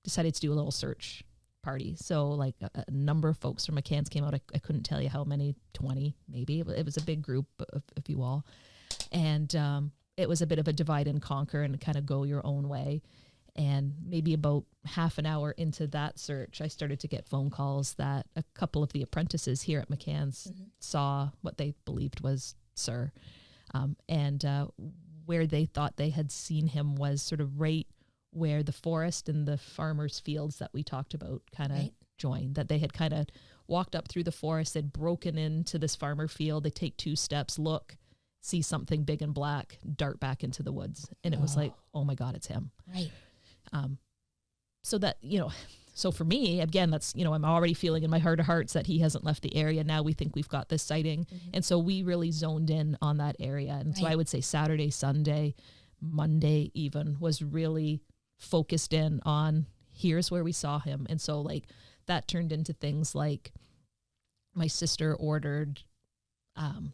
decided to do a little search party. So like a number of folks from McCann's came out. I couldn't tell you how many, 20 maybe. It was a big group of you all. And it was a bit of a divide and conquer and kind of go your own way. And maybe about half an hour into that search, I started to get phone calls that a couple of the apprentices here at McCann's saw what they believed was Sir. And where they thought they had seen him was sort of right where the forest and the farmers' fields that we talked about kind of joined, that they had kind of walked up through the forest, they'd broken into this farmer field, they take 2 steps, look, see something big and black, dart back into the woods. And it was like, oh my God, it's him.
Right.
So that, so for me, again, that's, I'm already feeling in my heart of hearts that he hasn't left the area. Now we think we've got this sighting. And so we really zoned in on that area. And so I would say Saturday, Sunday, Monday even was really focused in on here's where we saw him. And so like that turned into things like my sister ordered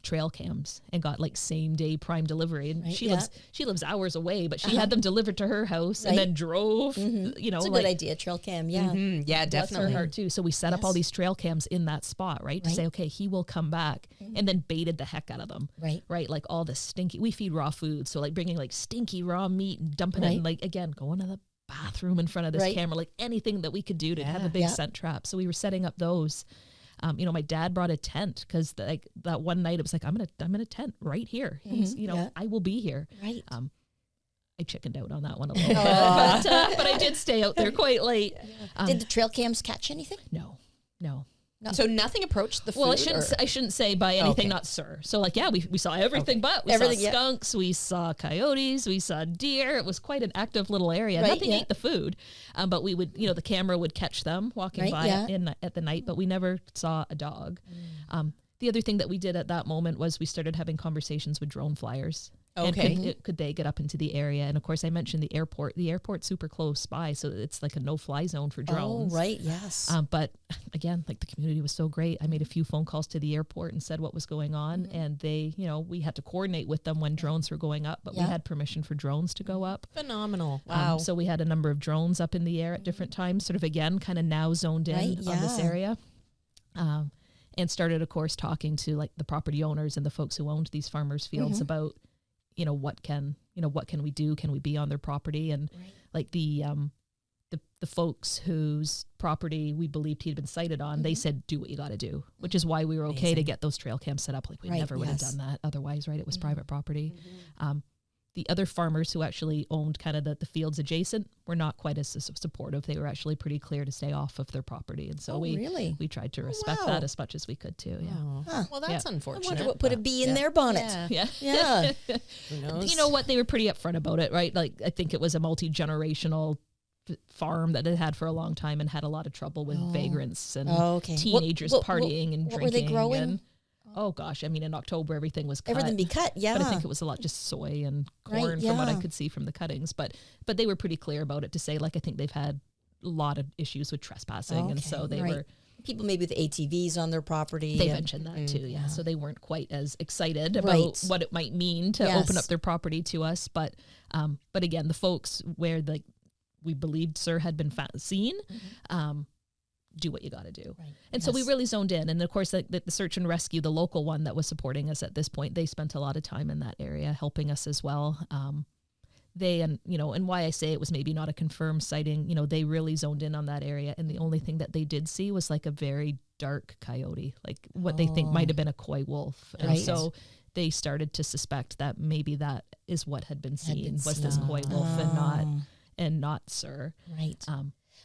trail cams and got like same day prime delivery, and she lives hours away, but she had them delivered to her house and then drove.
It's a good idea, trail cam.
Yeah, definitely.
Her heart too. So we set up all these trail cams in that spot, right, to say, okay, he will come back, and then baited the heck out of them, right, like all the stinky. We feed raw food, so like bringing like stinky raw meat and dumping it, and like again going to the bathroom in front of this camera, like anything that we could do to have a big scent trap. So we were setting up those. My dad brought a tent because like that one night it was like, I'm in a tent right here. He's, I will be here.
Right.
I chickened out on that one a little bit, but I did stay out there quite late.
Did the trail cams catch anything?
No.
So nothing approached the food?
Well, I shouldn't say by anything, not Sir. So like, we saw everything, but we saw skunks, we saw coyotes, we saw deer. It was quite an active little area. Nothing ate the food, but we would, the camera would catch them walking by at the night, but we never saw a dog. The other thing that we did at that moment was we started having conversations with drone flyers.
Okay.
And could they get up into the area? And of course, I mentioned the airport. The airport's super close by, so it's like a no-fly zone for drones.
Oh, right, yes.
But again, like the community was so great. I made a few phone calls to the airport and said what was going on, and they, we had to coordinate with them when drones were going up, but we had permission for drones to go up.
Phenomenal. Wow.
So we had a number of drones up in the air at different times, sort of again, kind of now zoned in on this area. And started, of course, talking to like the property owners and the folks who owned these farmers' fields about, what can we do? Can we be on their property? And like the folks whose property we believed he'd been sighted on, they said, do what you got to do, which is why we were okay to get those trail cams set up. Like we never would have done that otherwise, right? It was private property. The other farmers who actually owned kind of the fields adjacent were not quite as supportive. They were actually pretty clear to stay off of their property. And so we tried to respect that as much as we could too. Yeah.
Oh. Huh. Well, that's unfortunate.
I wonder what put a bee in their bonnet.
Yeah.
Who knows?
You know what? They were pretty upfront about it, right? Like I think it was a multi-generational farm that it had for a long time and had a lot of trouble with vagrants and teenagers partying and drinking.
What were they growing?
Oh gosh, I mean, in October everything was cut.
Everything be cut,
But I think it was a lot just soy and corn from what I could see from the cuttings. But they were pretty clear about it to say, like, I think they've had a lot of issues with trespassing, and so they were
people maybe with ATVs on their property.
They mentioned that too, So they weren't quite as excited about what it might mean to open up their property to us. But again, the folks where we believed Sir had been seen. Do what you got to do. Right. And so we really zoned in. And of course, the search and rescue, the local one that was supporting us at this point, they spent a lot of time in that area helping us as well. And why I say it was maybe not a confirmed sighting, they really zoned in on that area. And the only thing that they did see was like a very dark coyote, like what they think might have been a coy wolf. And so they started to suspect that maybe that is what had been seen, was this coy wolf and not Sir.
Right.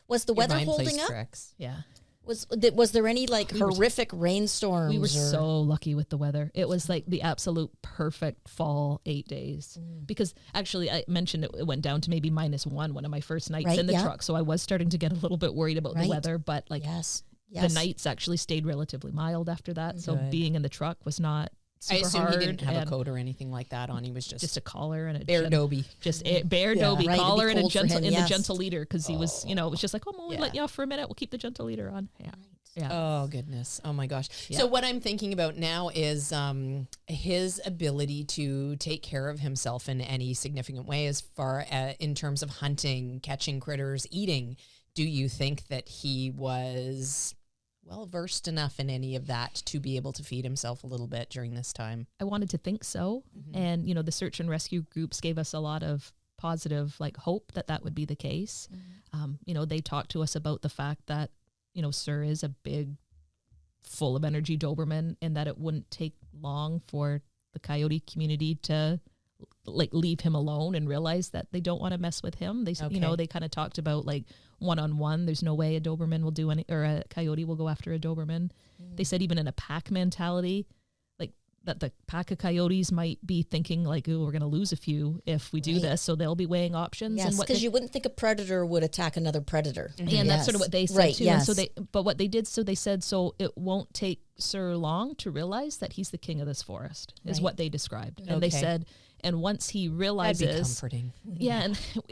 Was the weather holding up?
Tricks. Yeah.
Was there any horrific rainstorms?
We were so lucky with the weather. It was like the absolute perfect fall 8 days. Because actually I mentioned it went down to maybe -1 one of my first nights in the truck. So I was starting to get a little bit worried about the weather, but the nights actually stayed relatively mild after that. So being in the truck was not super
I assume
hard.
he didn't have a coat or anything like that on. He was just
a collar and a
bare dobie.
Just a bare dobie collar and a gentle
him,
the gentle leader, because he was, it was just like, oh, we'll let you off for a minute. We'll keep the gentle leader on. Yeah. Yeah.
Oh goodness. Oh my gosh. Yeah. So what I'm thinking about now is his ability to take care of himself in any significant way, as far as in terms of hunting, catching critters, eating. do you think that he was well versed enough in any of that to be able to feed himself a little bit during this time?
I wanted to think so. And, you know, the search and rescue groups gave us a lot of positive like hope that that would be the case. You know, they talked to us about the fact that, you know, Sir is a big, full of energy Doberman, and that it wouldn't take long for the coyote community to like leave him alone and realize that they don't want to mess with him. They, you know, they kind of talked about like one-on-one. There's no way a Doberman will do any, or a coyote will go after a Doberman. They said even in a pack mentality, like that the pack of coyotes might be thinking like, oh, we're going to lose a few if we do this. So they'll be weighing options.
Yes, because you wouldn't think a predator would attack another predator.
And that's sort of what they said too. And so but what they did, so they said, so it won't take Sir long to realize that he's the king of this forest, is what they described. And they said, and once he realizes,
that'd be comforting.
Yeah,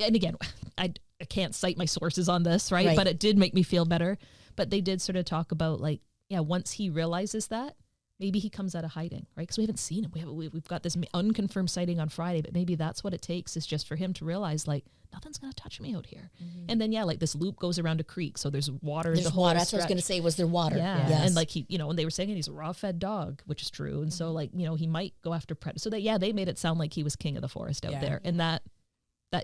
and again, I can't cite my sources on this, right? But it did make me feel better. But they did sort of talk about like, yeah, once he realizes that, maybe he comes out of hiding, right? Because we haven't seen him. We've got this unconfirmed sighting on Friday, but maybe that's what it takes, is just for him to realize like nothing's gonna touch me out here. And then like this loop goes around a creek, so there's water.
There's water. That's what I was gonna say. Was there water?
Yeah. Yes. And like he, you know, and they were saying he's a raw fed dog, which is true. And so like, you know, he might go after predators. So they made it sound like he was king of the forest out there, and that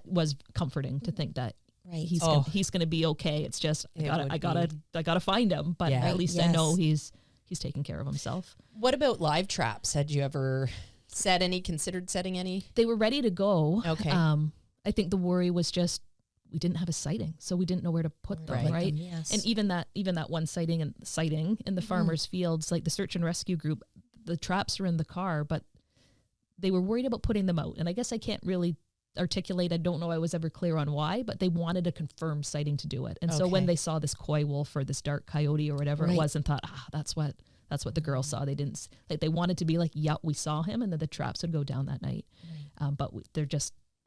was comforting to think that. Right. He's gonna be okay. It's just I gotta find him, but at least I know he's taking care of himself.
What about live traps? Had you ever considered setting any?
They were ready to go.
Okay.
I think the worry was just we didn't have a sighting, so we didn't know where to put them, right?
Yes.
And even that one sighting in the farmers' fields, like the search and rescue group, the traps are in the car, but they were worried about putting them out. And I guess I can't really articulate. I don't know I was ever clear on why, but they wanted a confirmed sighting to do it. And so when they saw this coy wolf or this dark coyote or whatever it was, and thought, that's what the girls saw. They didn't like, they wanted to be like, yeah, we saw him, and then the traps would go down that night. But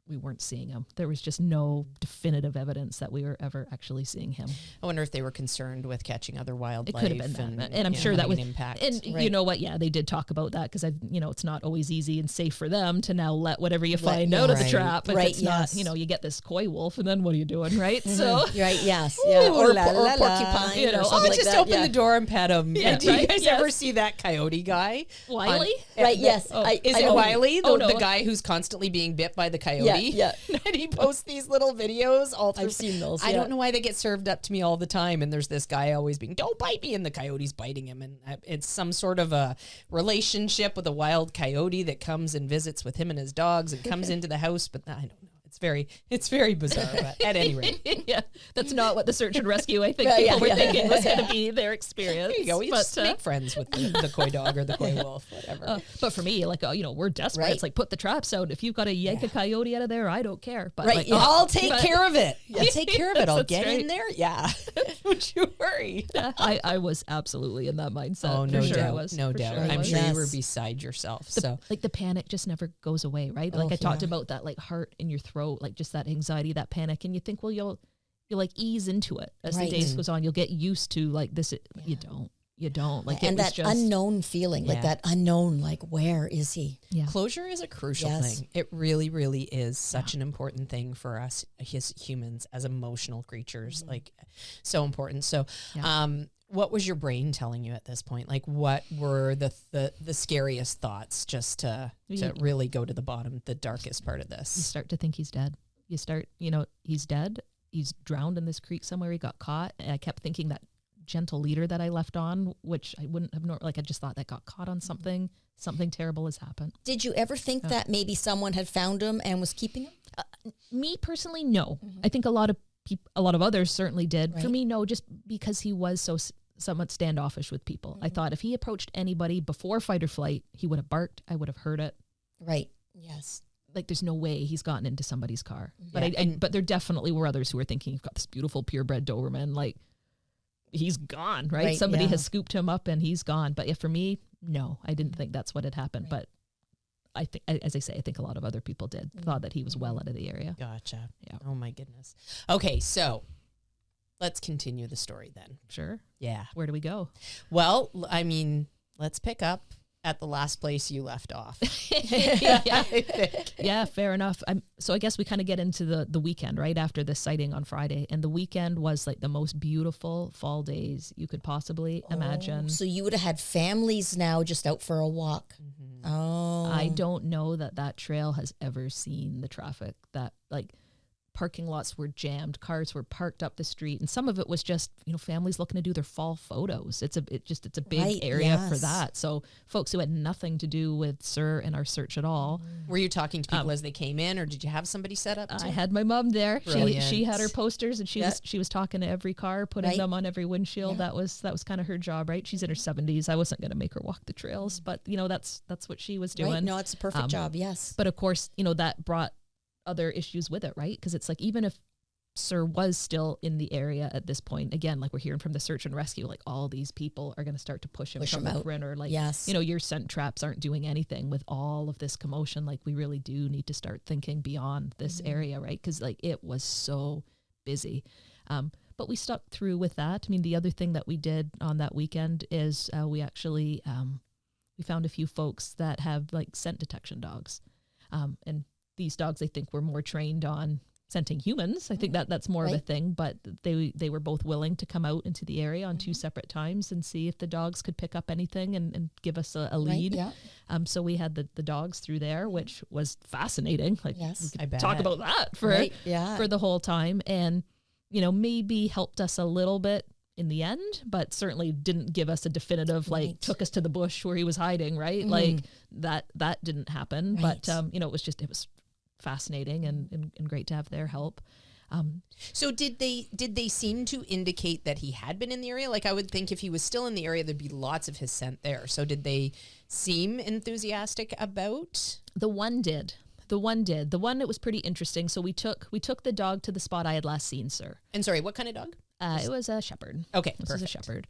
we weren't seeing him. There was just no definitive evidence that we were ever actually seeing him.
I wonder if they were concerned with catching other wildlife.
It could have been that. And I'm sure that was
an impact.
And you know what? Yeah, they did talk about that, because it's not always easy and safe for them to now let whatever you find out of the trap. If it's not, you get this coy wolf, and then what are you doing, right? So
yes. Or porcupine,
just open the door and pet him. Yeah, do you guys ever see that coyote guy?
Wiley?
Is it Wiley? The guy who's constantly being bit by the coyote? Yeah. And he posts these little videos all through.
I've seen those.
I don't know why they get served up to me all the time. And there's this guy always being, don't bite me. And the coyote's biting him. And it's some sort of a relationship with a wild coyote that comes and visits with him and his dogs and comes into the house. But I don't know. It's very bizarre, but at any rate.
That's not what the search and rescue, I think, people were thinking was going to be their experience.
There you go. You just make friends with the coy dog or the coy wolf, whatever.
But for me, like, we're desperate. Right. It's like, put the traps out. If you've got to yank a coyote out of there, I don't care. But
I'll take care of it. I'll take care of it. I'll get in there. Yeah. Don't you worry.
I was absolutely in that mindset.
Oh, no doubt. No
doubt.
I'm sure you were beside yourself.
Like the panic just never goes away, right? Like I talked about that, like heart in your throat, like just that anxiety, that panic, and you think, well, you'll like ease into it as the days goes on. You'll get used to like this. You don't like,
and that unknown feeling, like that unknown, like where is he?
Yeah. Closure is a crucial thing. It really, really is such an important thing for us as humans, as emotional creatures, like so important. So, what was your brain telling you at this point? Like, what were the scariest thoughts, just to really go to the bottom, the darkest part of this?
You start to think he's dead. You start, he's dead. He's drowned in this creek somewhere. He got caught. And I kept thinking that gentle leader that I left on, which I wouldn't have, I just thought that got caught on something terrible has happened.
Did you ever think that maybe someone had found him and was keeping him?
Me personally, no. I think a lot of others certainly did. Right. For me, no, just because he was somewhat standoffish with people. I thought if he approached anybody before fight or flight, he would have barked. I would have heard it.
Right. Yes.
Like there's no way he's gotten into somebody's car. But but there definitely were others who were thinking, you've got this beautiful purebred Doberman, like he's gone, right? Somebody has scooped him up and he's gone. But for me, no, I didn't think that's what had happened. But I think, as I say, I think a lot of other people thought that he was well out of the area.
Gotcha. Yeah. Oh my goodness. Okay, so let's continue the story then.
Sure.
Yeah.
Where do we go?
Well, I mean, let's pick up at the last place you left off.
Yeah, fair enough. So I guess we kind of get into the weekend right after this sighting on Friday. And the weekend was like the most beautiful fall days you could possibly imagine.
So you would have had families now just out for a walk.
Mm-hmm.
Oh.
I don't know that trail has ever seen the traffic that like parking lots were jammed, cars were parked up the street, and some of it was just, families looking to do their fall photos. It's a big area for that. So folks who had nothing to do with SIR and our search at all.
Were you talking to people as they came in, or did you have somebody set up?
I had my mom there.
Brilliant.
She had her posters, and she was talking to every car, putting them on every windshield. Yeah. That was kind of her job, right? She's in her 70s. I wasn't going to make her walk the trails, but that's what she was doing.
Right. No, it's a perfect job. Yes.
But of course, that brought other issues with it, right? Because it's like, even if SIR was still in the area at this point, again, like we're hearing from the search and rescue, like all these people are going to start to push him from the perimeter. Like, your scent traps aren't doing anything with all of this commotion. Like, we really do need to start thinking beyond this area, right? Because like it was so busy. But we stuck through with that. I mean, the other thing that we did on that weekend is we actually we found a few folks that have like scent detection dogs, and these dogs, I think, were more trained on scenting humans. I think that's more of a thing, but they were both willing to come out into the area on two separate times and see if the dogs could pick up anything and give us a lead. Right, yeah. So we had the dogs through there, which was fascinating. Like, we could talk about that for the whole time, and maybe helped us a little bit in the end, but certainly didn't give us a definitive, took us to the bush where he was hiding, right? Like that didn't happen. Right. But it was fascinating and great to have their help.
So did they seem to indicate that he had been in the area? Like, I would think if he was still in the area, there'd be lots of his scent there. So did they seem enthusiastic about?
The one did. The one that was pretty interesting. So we took the dog to the spot I had last seen, SIR.
And sorry, what kind of dog?
It was a shepherd.
Okay,
this
perfect.
was a shepherd.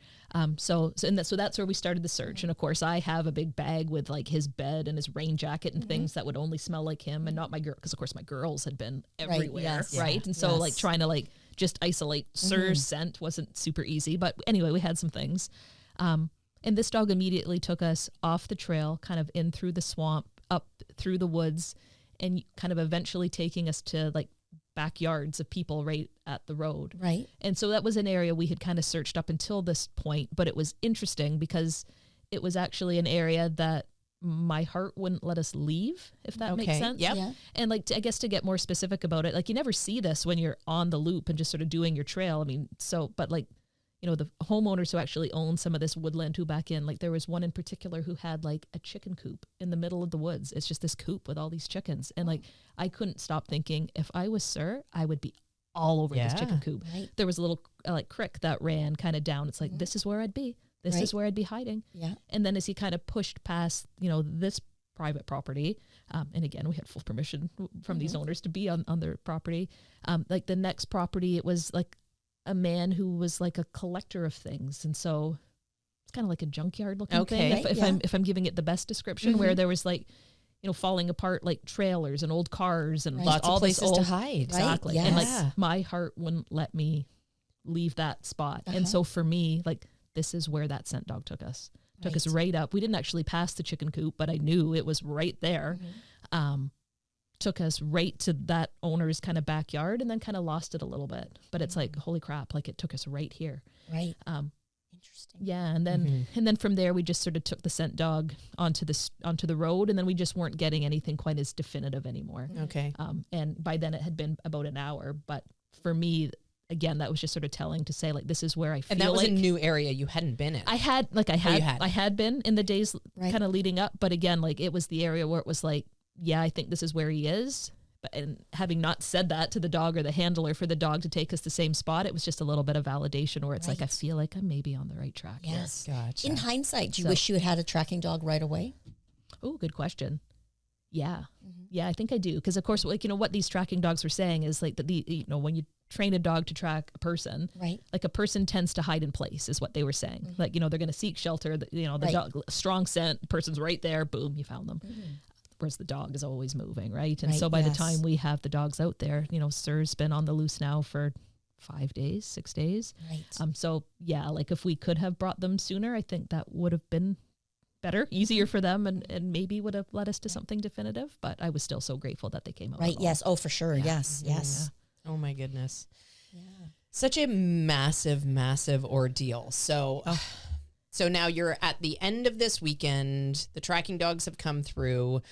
So that's where we started the search. And of course, I have a big bag with like his bed and his rain jacket and things that would only smell like him, and not my girl, because of course my girls had been everywhere, right? And so like trying to like just isolate SIR's scent wasn't super easy. But anyway, we had some things. And this dog immediately took us off the trail, kind of in through the swamp, up through the woods, and kind of eventually taking us to like backyards of people right at the road.
Right.
And so that was an area we had kind of searched up until this point, but it was interesting because it was actually an area that my heart wouldn't let us leave, if that makes sense.
Yep. Yeah.
And like, I guess to get more specific about it, like you never see this when you're on the loop and just sort of doing your trail. I mean, but like, the homeowners who actually own some of this woodland who back in, like there was one in particular who had like a chicken coop in the middle of the woods. It's just this coop with all these chickens. And like, I couldn't stop thinking, if I was SIR, I would be all over this chicken coop. Right. There was a little like creek that ran kind of down. It's like, this is where I'd be. This is where I'd be hiding. Yeah. And then as he kind of pushed past, this private property, and again, we had full permission from these owners to be on their property. Like the next property, it was like a man who was like a collector of things, and so it's kind of like a junkyard looking thing. If I'm giving it the best description, where there was like, falling apart like trailers and old cars and
lots
all
of places to hide.
Exactly,
right?
And like my heart wouldn't let me leave that spot, and so for me, like this is where that scent dog took us. Took us right up. We didn't actually pass the chicken coop, but I knew it was right there. Took us right to that owner's kind of backyard, and then kind of lost it a little bit. But it's like, holy crap, like it took us right here.
Right. Interesting.
Yeah. And then from there, we just sort of took the scent dog onto the road, and then we just weren't getting anything quite as definitive anymore.
Okay.
And by then it had been about an hour. But for me, again, that was just sort of telling to say, like, this is where I feel like.
And that was a new area you hadn't been in.
I had been in the days kind of leading up. But again, like it was the area where it was like, yeah, I think this is where he is. But and having not said that to the dog or the handler for the dog to take us the same spot, it was just a little bit of validation where it's like, I feel like I'm maybe on the right track.
Yes.
Here. Gotcha.
In hindsight, do you wish you had a tracking dog right away?
Oh, good question. Yeah. Yeah, I think I do. Because of course, like, what these tracking dogs were saying is like that when you train a dog to track a person, right? Like a person tends to hide in place is what they were saying. Like, they're going to seek shelter, the dog, strong scent, person's right there, boom, you found them. Whereas the dog is always moving, right? And so by the time we have the dogs out there, SIR's been on the loose now for 5 days, 6 days. Right. So yeah, like if we could have brought them sooner, I think that would have been better, easier for them, and maybe would have led us to something definitive. But I was still so grateful that they came out.
Right. Yes. Oh, for sure.
Yeah.
Yes. Yes.
Yeah. Oh my goodness.
Yeah.
Such a massive, massive ordeal. So, so now you're at the end of this weekend. The tracking dogs have come through.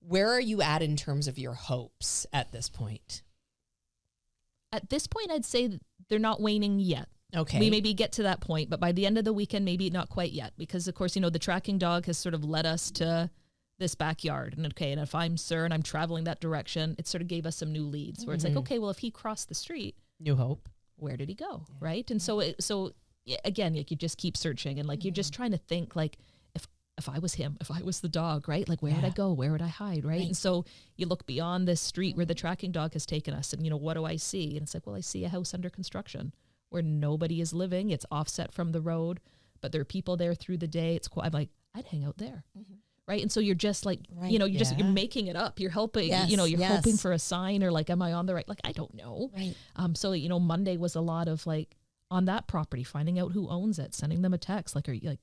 Where are you at in terms of your hopes at this point?
At this point, I'd say that they're not waning yet.
Okay.
We maybe get to that point, but by the end of the weekend, maybe not quite yet, because of course, the tracking dog has sort of led us to this backyard. And and if I'm Sir and I'm traveling that direction, it sort of gave us some new leads where it's like, okay, well, if he crossed the street,
new hope.
Where did he go? Yeah. Right. And so again, like you just keep searching and like you're just trying to think like if I was him, if I was the dog, right? Like where would I go? Where would I hide? Right? And so you look beyond this street where the tracking dog has taken us and what do I see? And it's like, well, I see a house under construction where nobody is living. It's offset from the road, but there are people there through the day. It's I'm like, I'd hang out there. Right. And so you're just like, you're making it up. You're helping, you're hoping for a sign or like, am I on the right? Like, I don't know.
Right.
So, Monday was a lot of like on that property, finding out who owns it, sending them a text. Like, are you like,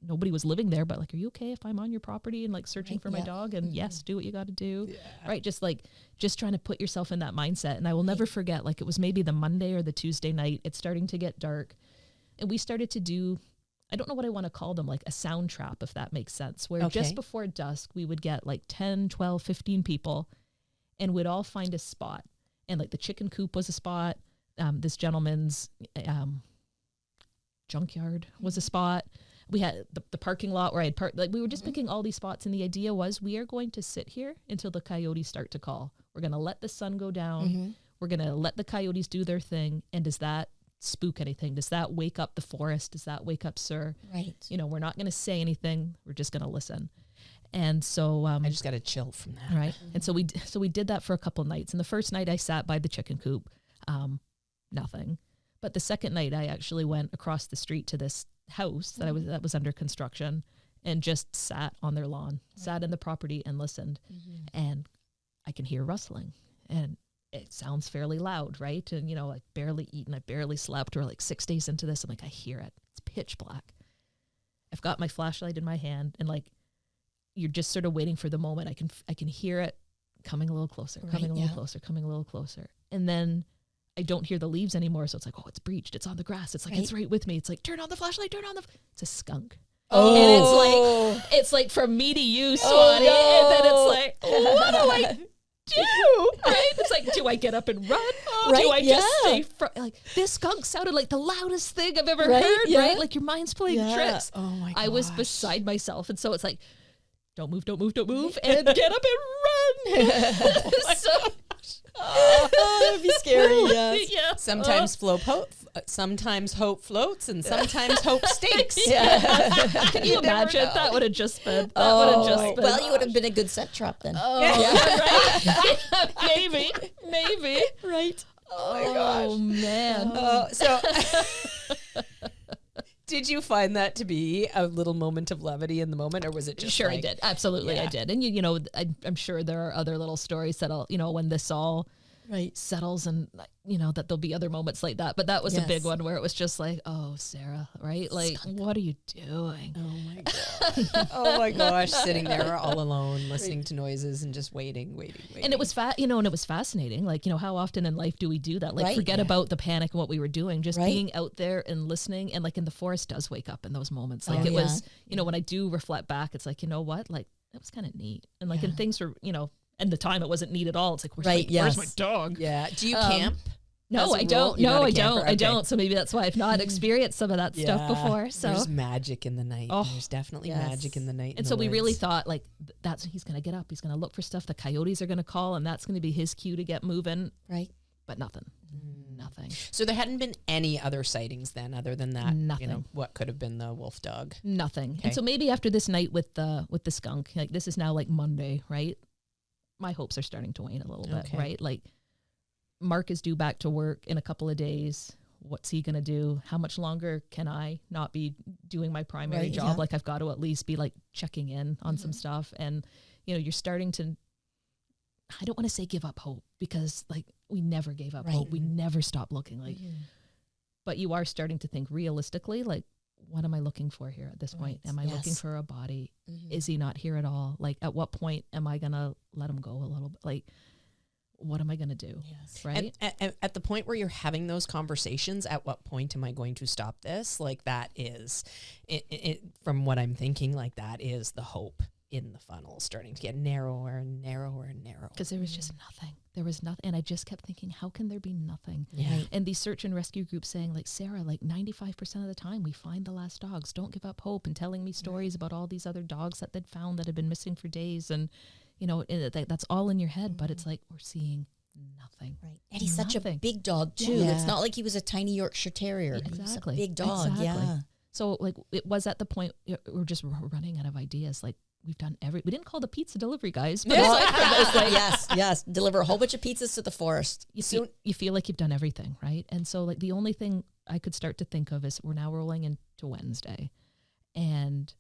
nobody was living there, but like, are you okay if I'm on your property and like searching for my dog? And yes, do what you got to do. Yeah. Right. Just trying to put yourself in that mindset. And I will never forget, like it was maybe the Monday or the Tuesday night, it's starting to get dark. And we started to do, I don't know what I want to call them, like a sound trap, if that makes sense, where just before dusk, we would get like 10, 12, 15 people and we'd all find a spot. And like the chicken coop was a spot. This gentleman's junkyard was a spot. We had the parking lot where I had parked. Like we were just picking all these spots. And the idea was we are going to sit here until the coyotes start to call. We're going to let the sun go down. We're going to let the coyotes do their thing. And does that spook anything? Does that wake up the forest? Does that wake up Sir?
Right.
We're not going to say anything. We're just going to listen. And so
I just got a chill from that.
Right. And so we did that for a couple nights. And the first night I sat by the chicken coop, nothing. But the second night I actually went across the street to this house that was under construction and just sat on their lawn, sat in the property and listened. And I can hear rustling and it sounds fairly loud, right? And, like barely eaten, I barely slept. We're like 6 days into this. I'm like, I hear it. It's pitch black. I've got my flashlight in my hand and like, you're just sort of waiting for the moment. I can hear it coming a little closer, coming a little closer, coming a little closer. And then I don't hear the leaves anymore. So it's like, oh, it's breached. It's on the grass. It's like, it's right with me. It's like, turn on the flashlight, it's a skunk. Oh. And it's like from me to you, Swanee. And then it's like, what do I do? Right? It's like, do I get up and run? Do I just stay like this skunk sounded like the loudest thing I've ever heard, right? Like your mind's playing tricks.
Oh my gosh.
I was beside myself. And so it's like, don't move, and get up and run.
That would be scary. Yes.
Yeah.
Sometimes sometimes hope floats, and sometimes hope stinks.
Can you imagine? That would have just been.
Well, you would have been a good set trap then.
Right. Maybe.
Right.
Oh my gosh.
Oh man.
So. Did you find that to be a little moment of levity in the moment, or was it just
I did. Absolutely, I did. And I'm sure there are other little stories that'll, when this all settles and, that there'll be other moments like that. But that was a big one where it was just like, oh, Sarah, right? Like, what are you doing?
Oh my God. Oh my gosh. Sitting there all alone, listening to noises and just waiting.
And it was and it was fascinating. Like, how often in life do we do that? Like forget about the panic and what we were doing, just being out there and listening. And like in the forest does wake up in those moments. Like it was, when I do reflect back, it's like, you know what? Like that was kind of neat. And like, and things were, and the time it wasn't neat at all. It's like, where's my dog?
Yeah. Do you camp?
No, I don't. No, I don't. I don't. So maybe that's why I've not experienced some of that stuff before. So
there's magic in the night. There's definitely magic in the night.
And so we really thought like that's he's going to get up. He's going to look for stuff. The coyotes are going to call, and that's going to be his cue to get moving.
Right.
But nothing. Nothing.
So there hadn't been any other sightings then, other than that.
Nothing.
What could have been the wolf dog?
Nothing. Okay. And so maybe after this night with the skunk, like this is now like Monday, right? My hopes are starting to wane a little bit, right? Like. Mark is due back to work in a couple of days. What's he going to do? How much longer can I not be doing my primary job? Like I've got to at least be like checking in on some stuff. And, you're starting to, I don't want to say give up hope because like we never gave up hope. We never stopped looking like, but you are starting to think realistically, like what am I looking for here at this point? Am I looking for a body? Is he not here at all? Like, at what point am I going to let him go a little bit? Like, what am I going to do? Yes. Right.
And at the point where you're having those conversations, at what point am I going to stop this? Like, that is it from what I'm thinking, like, that is the hope in the funnel starting to get narrower and narrower and narrower.
Because there was just nothing. There was nothing. And I just kept thinking, how can there be nothing?
Yeah.
And these search and rescue groups saying, like, Sarah, like 95% of the time we find the last dogs. Don't give up hope. And telling me stories about all these other dogs that they'd found that had been missing for days. And, you know, that's all in your head. But it's like, we're seeing nothing.
Right. And he's such a big dog too. Yeah. It's not like he was a tiny Yorkshire Terrier.
Exactly.
He's a big dog. Exactly. Yeah.
So like it was at the point we're just running out of ideas. Like, we've done we didn't call the pizza delivery guys, but
it's like, yes, deliver a whole bunch of pizzas to the forest.
You feel like you've done everything, right? And so like the only thing I could start to think of is we're now rolling into Wednesday, and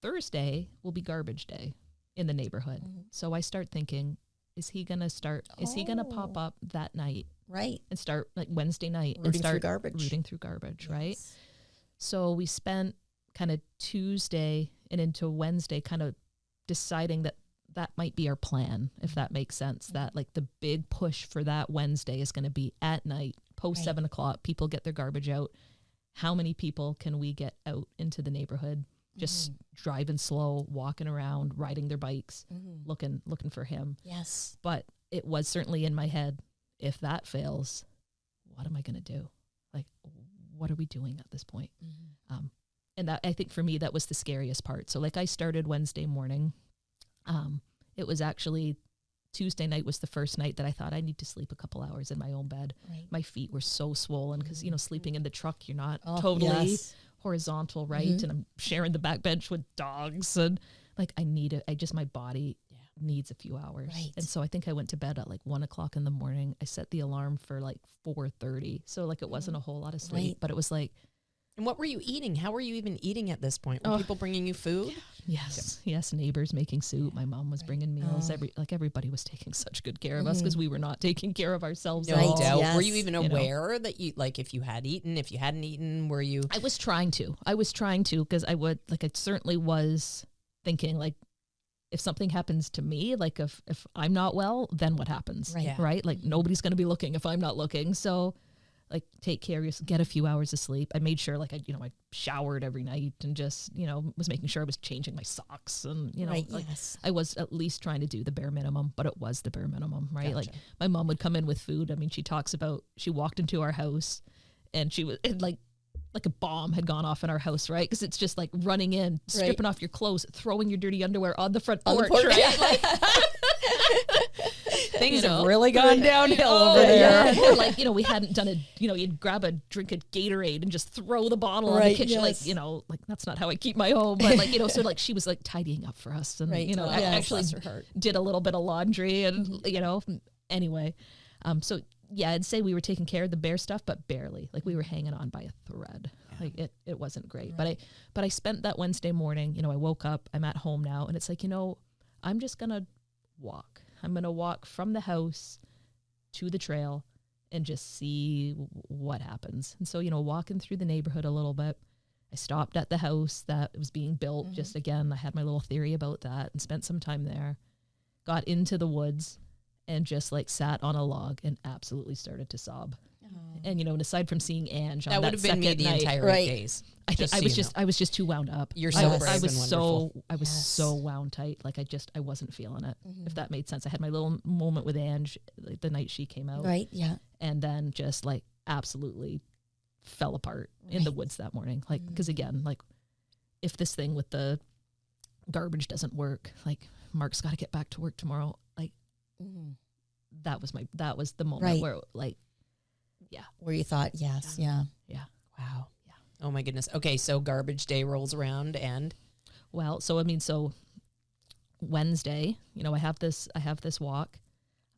Thursday will be garbage day in the neighborhood. So I start thinking, is he gonna pop up that night,
right,
and start like Wednesday night
rooting through garbage,
right? So we spent kind of Tuesday and into Wednesday kind of deciding that might be our plan, if that makes sense. That like the big push for that Wednesday is going to be at night, post 7 o'clock, people get their garbage out. How many people can we get out into the neighborhood, just driving slow, walking around, riding their bikes, looking for him?
Yes.
But it was certainly in my head, if that fails, what am I going to do? Like, what are we doing at this point? And that, I think for me, that was the scariest part. So like I started Wednesday morning. It was actually Tuesday night was the first night that I thought I need to sleep a couple hours in my own bed. Right. My feet were so swollen because, you know, sleeping in the truck, you're not totally horizontal, right? And I'm sharing the back bench with dogs, and like my body needs a few hours.
Right.
And so I think I went to bed at like 1 o'clock in the morning. I set the alarm for like 4:30. So like it wasn't a whole lot of sleep, but it was like.
And what were you eating? How were you even eating at this point? Were people bringing you food?
Yes. Neighbors making soup. My mom was bringing meals. Everybody was taking such good care of us because we were not taking care of ourselves.
No doubt. Yes. Were you even aware that you, like, if you had eaten, if you hadn't eaten, were you?
I was trying to because I certainly was thinking, like, if something happens to me, like if I'm not well, then what happens? Right? Like nobody's going to be looking if I'm not looking. So like take care of yourself, get a few hours of sleep. I made sure I showered every night and just, was making sure I was changing my socks and, I was at least trying to do the bare minimum, but it was the bare minimum, right? Gotcha. Like my mom would come in with food. I mean, she talks about, she walked into our house and she was like a bomb had gone off in our house, right? Because it's just like running in, stripping off your clothes, throwing your dirty underwear on the front porch, right?
Yeah.
Like,
things have really gone downhill over there.
Or like, we hadn't done you'd grab a drink of Gatorade and just throw the bottle on the kitchen. Yes. Like, that's not how I keep my home. But like, so like she was like tidying up for us and, actually did a little bit of laundry and, anyway. So yeah, I'd say we were taking care of the bare stuff, but barely. Like we were hanging on by a thread. Yeah. Like it wasn't great. Right. But I spent that Wednesday morning, I woke up, I'm at home now, and it's like, I'm just gonna walk. I'm gonna walk from the house to the trail and just see what happens. And so, walking through the neighborhood a little bit, I stopped at the house that was being built. Just again, I had my little theory about that and spent some time there, got into the woods and just like sat on a log and absolutely started to sob. And and aside from seeing Ange,
that would have been me the entire 8 days.
I was just too wound up.
You're so brave
I was
and wonderful.
I was so wound tight. Like I wasn't feeling it. If that made sense. I had my little moment with Ange like, the night she came out.
Right. Yeah.
And then just like absolutely fell apart in the woods that morning. Like because again, like if this thing with the garbage doesn't work, like Mark's got to get back to work tomorrow. Like. That was the moment where like,
where you thought, yes. Yeah.
Wow. Yeah. Oh my goodness. Okay. So garbage day rolls around and.
Well, so Wednesday, I have this walk.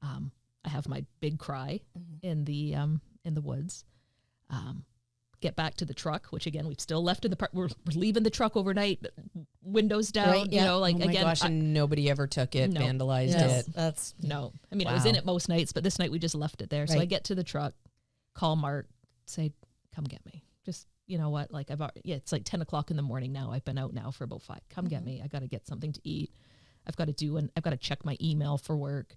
I have my big cry in the woods. Get back to the truck, which again, we've still left in the park. We're leaving the truck overnight, windows down, like,
oh my
again.
Gosh, and nobody ever took it, vandalized it.
I mean, I was in it most nights, but this night we just left it there. Right. So I get to the truck, call Mark, say, come get me. Just you know what, like it's like 10 o'clock in the morning now. I've been out now for about 5. Come get me. I got to get something to eat. I've got to check my email for work.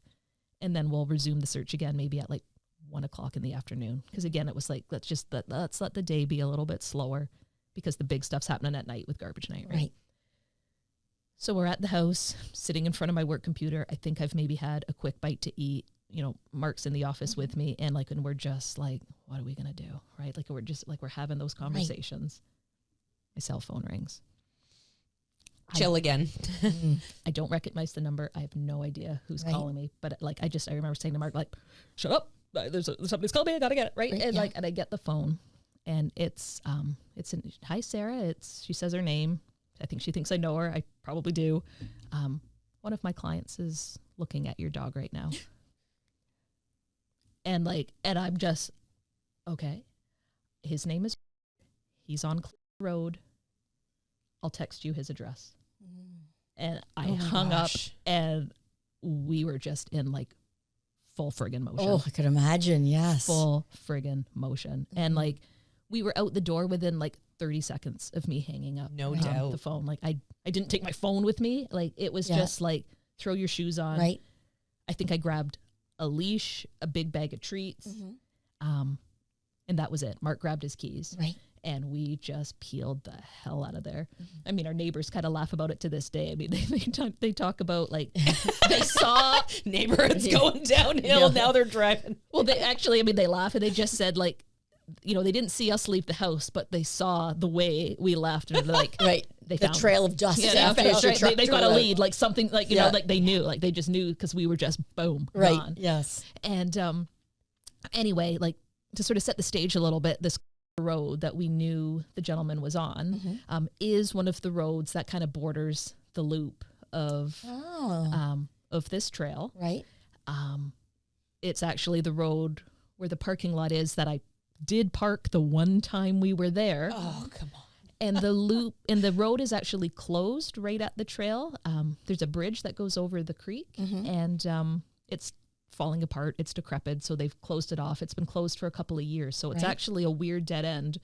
And then we'll resume the search again, maybe at like 1 o'clock in the afternoon. Because again, it was like, let's let the day be a little bit slower because the big stuff's happening at night with garbage night. Right. So we're at the house, sitting in front of my work computer. I think I've maybe had a quick bite to eat. You know, Mark's in the office with me, and like, and we're just like, what are we gonna do, right? Like, we're having those conversations. Right. My cell phone rings.
Chill again.
I don't recognize the number. I have no idea who's calling me, but like, I remember saying to Mark, like, shut up. Somebody's calling me. I gotta get it right. And like, and I get the phone, and it's hi Sarah. She says her name. I think she thinks I know her. I probably do. One of my clients is looking at your dog right now. And I'm just, okay. His name is, he's on Road. I'll text you his address. And I hung up, and we were just in like full friggin' motion.
Oh, I could imagine. Yes.
Full friggin' motion. And like, we were out the door within like 30 seconds of me hanging up.
No doubt.
The phone. Like I didn't take my phone with me. Like it was just like, throw your shoes on.
Right.
I think I grabbed a leash, a big bag of treats. And that was it. Mark grabbed his keys.
Right.
And we just peeled the hell out of there. I mean, our neighbors kind of laugh about it to this day. I mean, they talk about like, they saw
neighborhoods going downhill. Now they're driving.
Well, they laugh, and they just said like, you know, they didn't see us leave the house, but they saw the way we left, and like,
they found the trail of dust.
Yeah, they got a lead, like something, like, you know, like they knew, like they just knew because we were just boom, gone.
Yes.
And anyway, like to sort of set the stage a little bit, this road that we knew the gentleman was on is one of the roads that kind of borders the loop of this trail.
Right.
It's actually the road where the parking lot is that I did park the one time we were there.
Oh, come on.
And the loop and the road is actually closed right at the trail. There's a bridge that goes over the creek, and it's falling apart. It's decrepit, so they've closed it off. It's been closed for a couple of years, so it's actually a weird dead end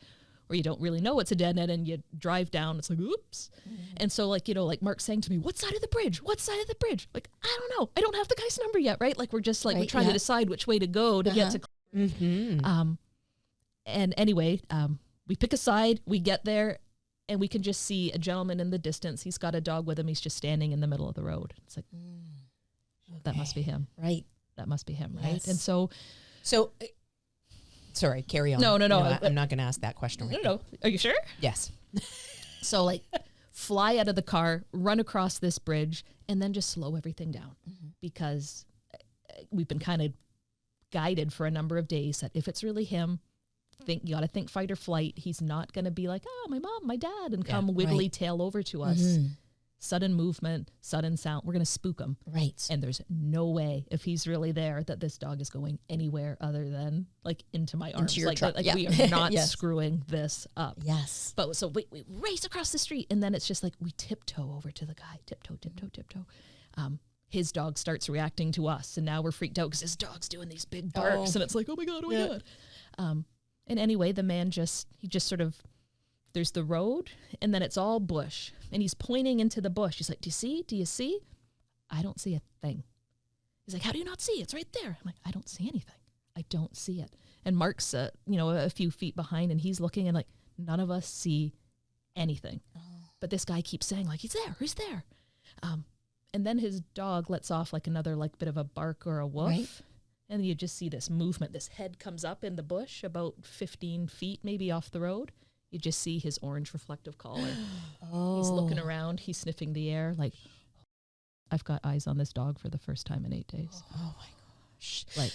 where you don't really know it's a dead end, and you drive down. It's like, oops. And so, like, you know, like Mark's saying to me, "What side of the bridge? What side of the bridge?" Like, I don't know. I don't have the guy's number yet, right? Like, we're just like we're trying to decide which way to go to get to. And anyway, we pick a side. We get there, and we can just see a gentleman in the distance. He's got a dog with him. He's just standing in the middle of the road. It's like, that must be him.
Right.
That must be him, right?
Yes.
And so,
sorry, carry on.
No.
I'm not going to ask that question.
No. Are you sure?
Yes.
So like, fly out of the car, run across this bridge, and then just slow everything down because we've been kind of guided for a number of days that if it's really him, you got to think fight or flight. He's not going to be like, oh, my mom, my dad, and come wiggly tail over to us. Sudden movement, sudden sound. We're going to spook him.
Right.
And there's no way, if he's really there, that this dog is going anywhere other than like into my arms.
Into your truck.
Like we are not screwing this up.
Yes.
But so we race across the street, and then it's just like we tiptoe over to the guy. Tiptoe. His dog starts reacting to us, and now we're freaked out because his dog's doing these big barks, and it's like, oh my God. And anyway, the man he just sort of, there's the road, and then it's all bush. And he's pointing into the bush. He's like, do you see? Do you see? I don't see a thing. He's like, how do you not see? It's right there. I'm like, I don't see anything. I don't see it. And Mark's, a few feet behind, and he's looking, and like, none of us see anything. But this guy keeps saying, like, he's there. And then his dog lets off like another like bit of a bark or a woof. Right. And you just see this movement. This head comes up in the bush about 15 feet maybe off the road. You just see his orange reflective collar. He's looking around. He's sniffing the air like, I've got eyes on this dog for the first time in 8 days.
Oh my gosh.
Like,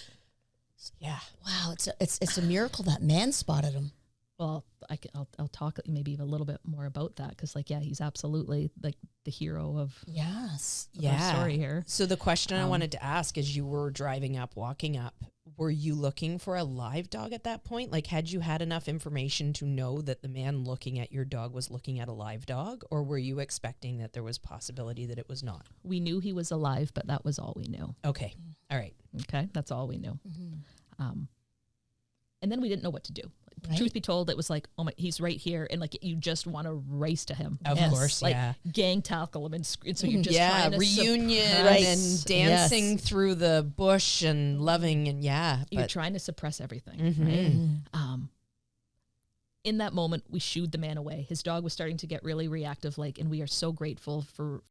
yeah.
Wow. It's a miracle that man spotted him.
Well, I'll talk maybe a little bit more about that because, like, he's absolutely like the hero of our story here.
So the question I wanted to ask as you were driving up, walking up, were you looking for a live dog at that point? Like, had you had enough information to know that the man looking at your dog was looking at a live dog, or were you expecting that there was possibility that it was not?
We knew he was alive, but that was all we knew.
Okay. All right.
Okay. That's all we knew. And then we didn't know what to do. truth be told, it was like, oh my, he's right here. And like, you just want to race to him.
Of course,
like, gang tackle him. And so you're just trying to
reunion and dancing through the bush and loving and
you're trying to suppress everything. Right? In that moment, we shooed the man away. His dog was starting to get really reactive, and we are so grateful for,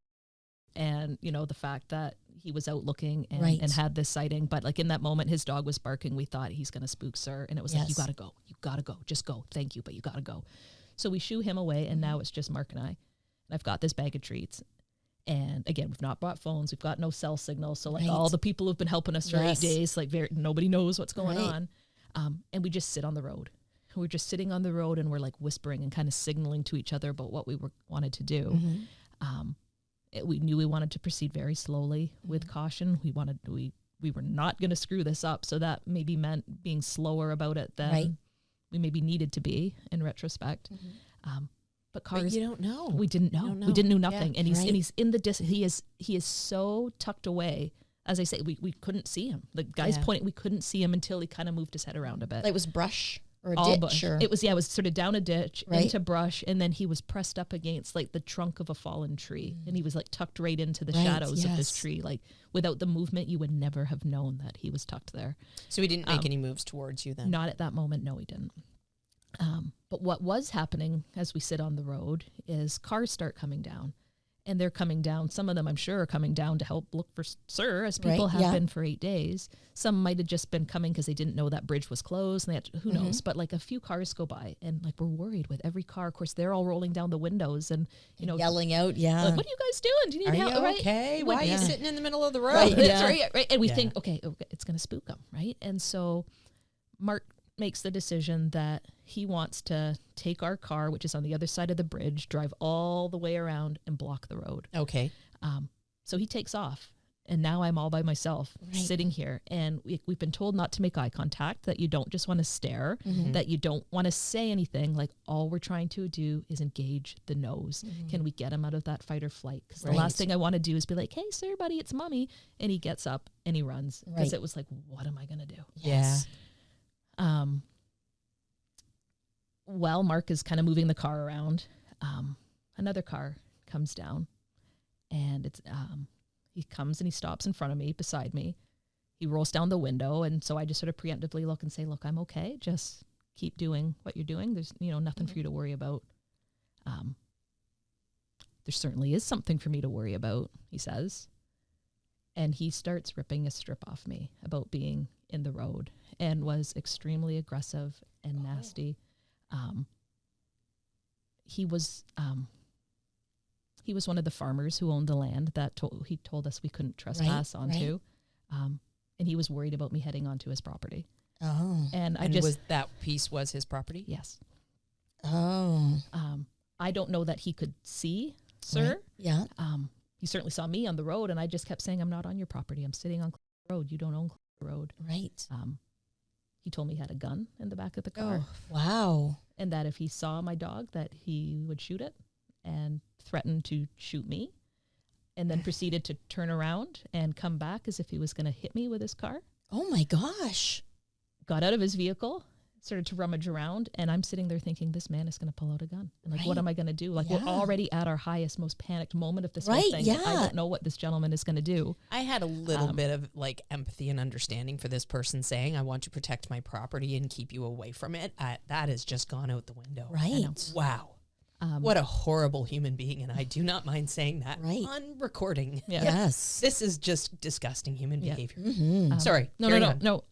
and the fact that he was out looking and had this sighting. But like in that moment, his dog was barking. We thought, he's going to spook sir. And it was like, you got to go, just go. Thank you, but you got to go. So we shoo him away, and now it's just Mark and I. And I've got this bag of treats. And again, we've not brought phones. We've got no cell signal. So like all the people who've been helping us for 8 days, nobody knows what's going on. And we just sit on the road. We're just sitting on the road, and we're like whispering and kind of signaling to each other about what we wanted to do. We knew we wanted to proceed very slowly with caution. We were not going to screw this up. So that maybe meant being slower about it than we maybe needed to be in retrospect. But cars,
but you don't know.
We didn't know. We didn't know nothing. And he's in the he is so tucked away. As I say, we couldn't see him. The guy's pointing. We couldn't see him until he kind of moved his head around a bit.
It was brush. Or a
all
ditch,
bush. It was sort of down a ditch into brush, and then he was pressed up against like the trunk of a fallen tree, and he was like tucked right into the shadows of this tree. Like without the movement, you would never have known that he was tucked there.
So he didn't make any moves towards you then?
Not at that moment. No, he didn't. But what was happening as we sit on the road is cars start coming down. And they're coming down. Some of them, I'm sure, are coming down to help look for Sir, as people have been for 8 days. Some might have just been coming because they didn't know that bridge was closed. And they had who knows? But like a few cars go by, and like we're worried with every car. Of course, they're all rolling down the windows and
yelling out.
Like, what are you guys doing? Do you need help?
You okay? Why are you sitting in the middle of the road?
Right. Right. And we think, okay, it's going to spook them, right? And so Mark makes the decision that he wants to take our car, which is on the other side of the bridge, drive all the way around and block the road.
Okay.
So he takes off, and now I'm all by myself sitting here, and we've been told not to make eye contact, that you don't just want to stare, that you don't want to say anything. Like all we're trying to do is engage the nose. Can we get him out of that fight or flight? Because the last thing I want to do is be like, hey, sir, buddy, it's mommy. And he gets up and he runs because it was like, what am I going to do?
Yes.
Well, Mark is kind of moving the car around. Another car comes down, and he comes and he stops in front of me, beside me. He rolls down the window, and so I just sort of preemptively look and say, look, I'm okay. Just keep doing what you're doing. There's nothing for you to worry about. There certainly is something for me to worry about, he says. And he starts ripping a strip off me about being in the road, and was extremely aggressive and nasty. He was one of the farmers who owned the land that he told us we couldn't trespass onto. And he was worried about me heading onto his property.
Oh.
And
was that piece was his property?
Yes.
Oh.
I don't know that he could see, sir.
Right. Yeah.
He certainly saw me on the road, and I just kept saying, I'm not on your property. I'm sitting on the road. You don't own the road.
Right.
He told me he had a gun in the back of the car.
Oh, wow.
And that if he saw my dog, that he would shoot it, and threatened to shoot me, and then proceeded to turn around and come back as if he was going to hit me with his car.
Oh my gosh.
Got out of his vehicle, started to rummage around, and I'm sitting there thinking, this man is going to pull out a gun. And like, what am I going to do? Like, we're already at our highest, most panicked moment of this whole thing.
Yeah.
I don't know what this gentleman is going to do.
I had a little bit of like empathy and understanding for this person saying, I want to protect my property and keep you away from it. That has just gone out the window.
Right.
Wow. What a horrible human being. And I do not mind saying that on recording.
Yeah.
Yes.
This is just disgusting human behavior.
Sorry. No.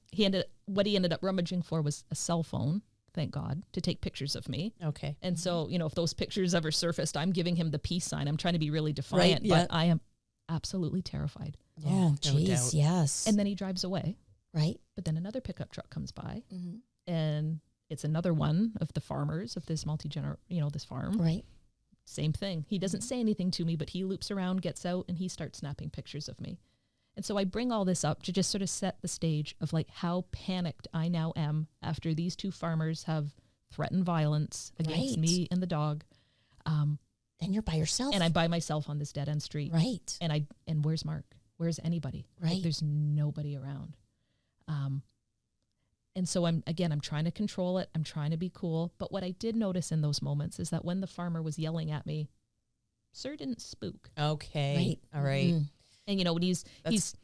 What he ended up rummaging for was a cell phone, thank God, to take pictures of me.
Okay.
And so, if those pictures ever surfaced, I'm giving him the peace sign. I'm trying to be really defiant, but I am absolutely terrified.
Oh, jeez, yes.
And then he drives away.
Right.
But then another pickup truck comes by, and it's another one of the farmers of this this farm.
Right.
Same thing. He doesn't say anything to me, but he loops around, gets out, and he starts snapping pictures of me. And so I bring all this up to just sort of set the stage of like how panicked I now am after these two farmers have threatened violence against me and the dog.
And you're by yourself.
And I'm by myself on this dead end street.
Right.
And where's Mark? Where's anybody?
Right.
Like, there's nobody around. And so I'm trying to control it. I'm trying to be cool. But what I did notice in those moments is that when the farmer was yelling at me, Sir didn't spook.
Okay.
Right.
All right.
Mm-hmm.
And, you know, when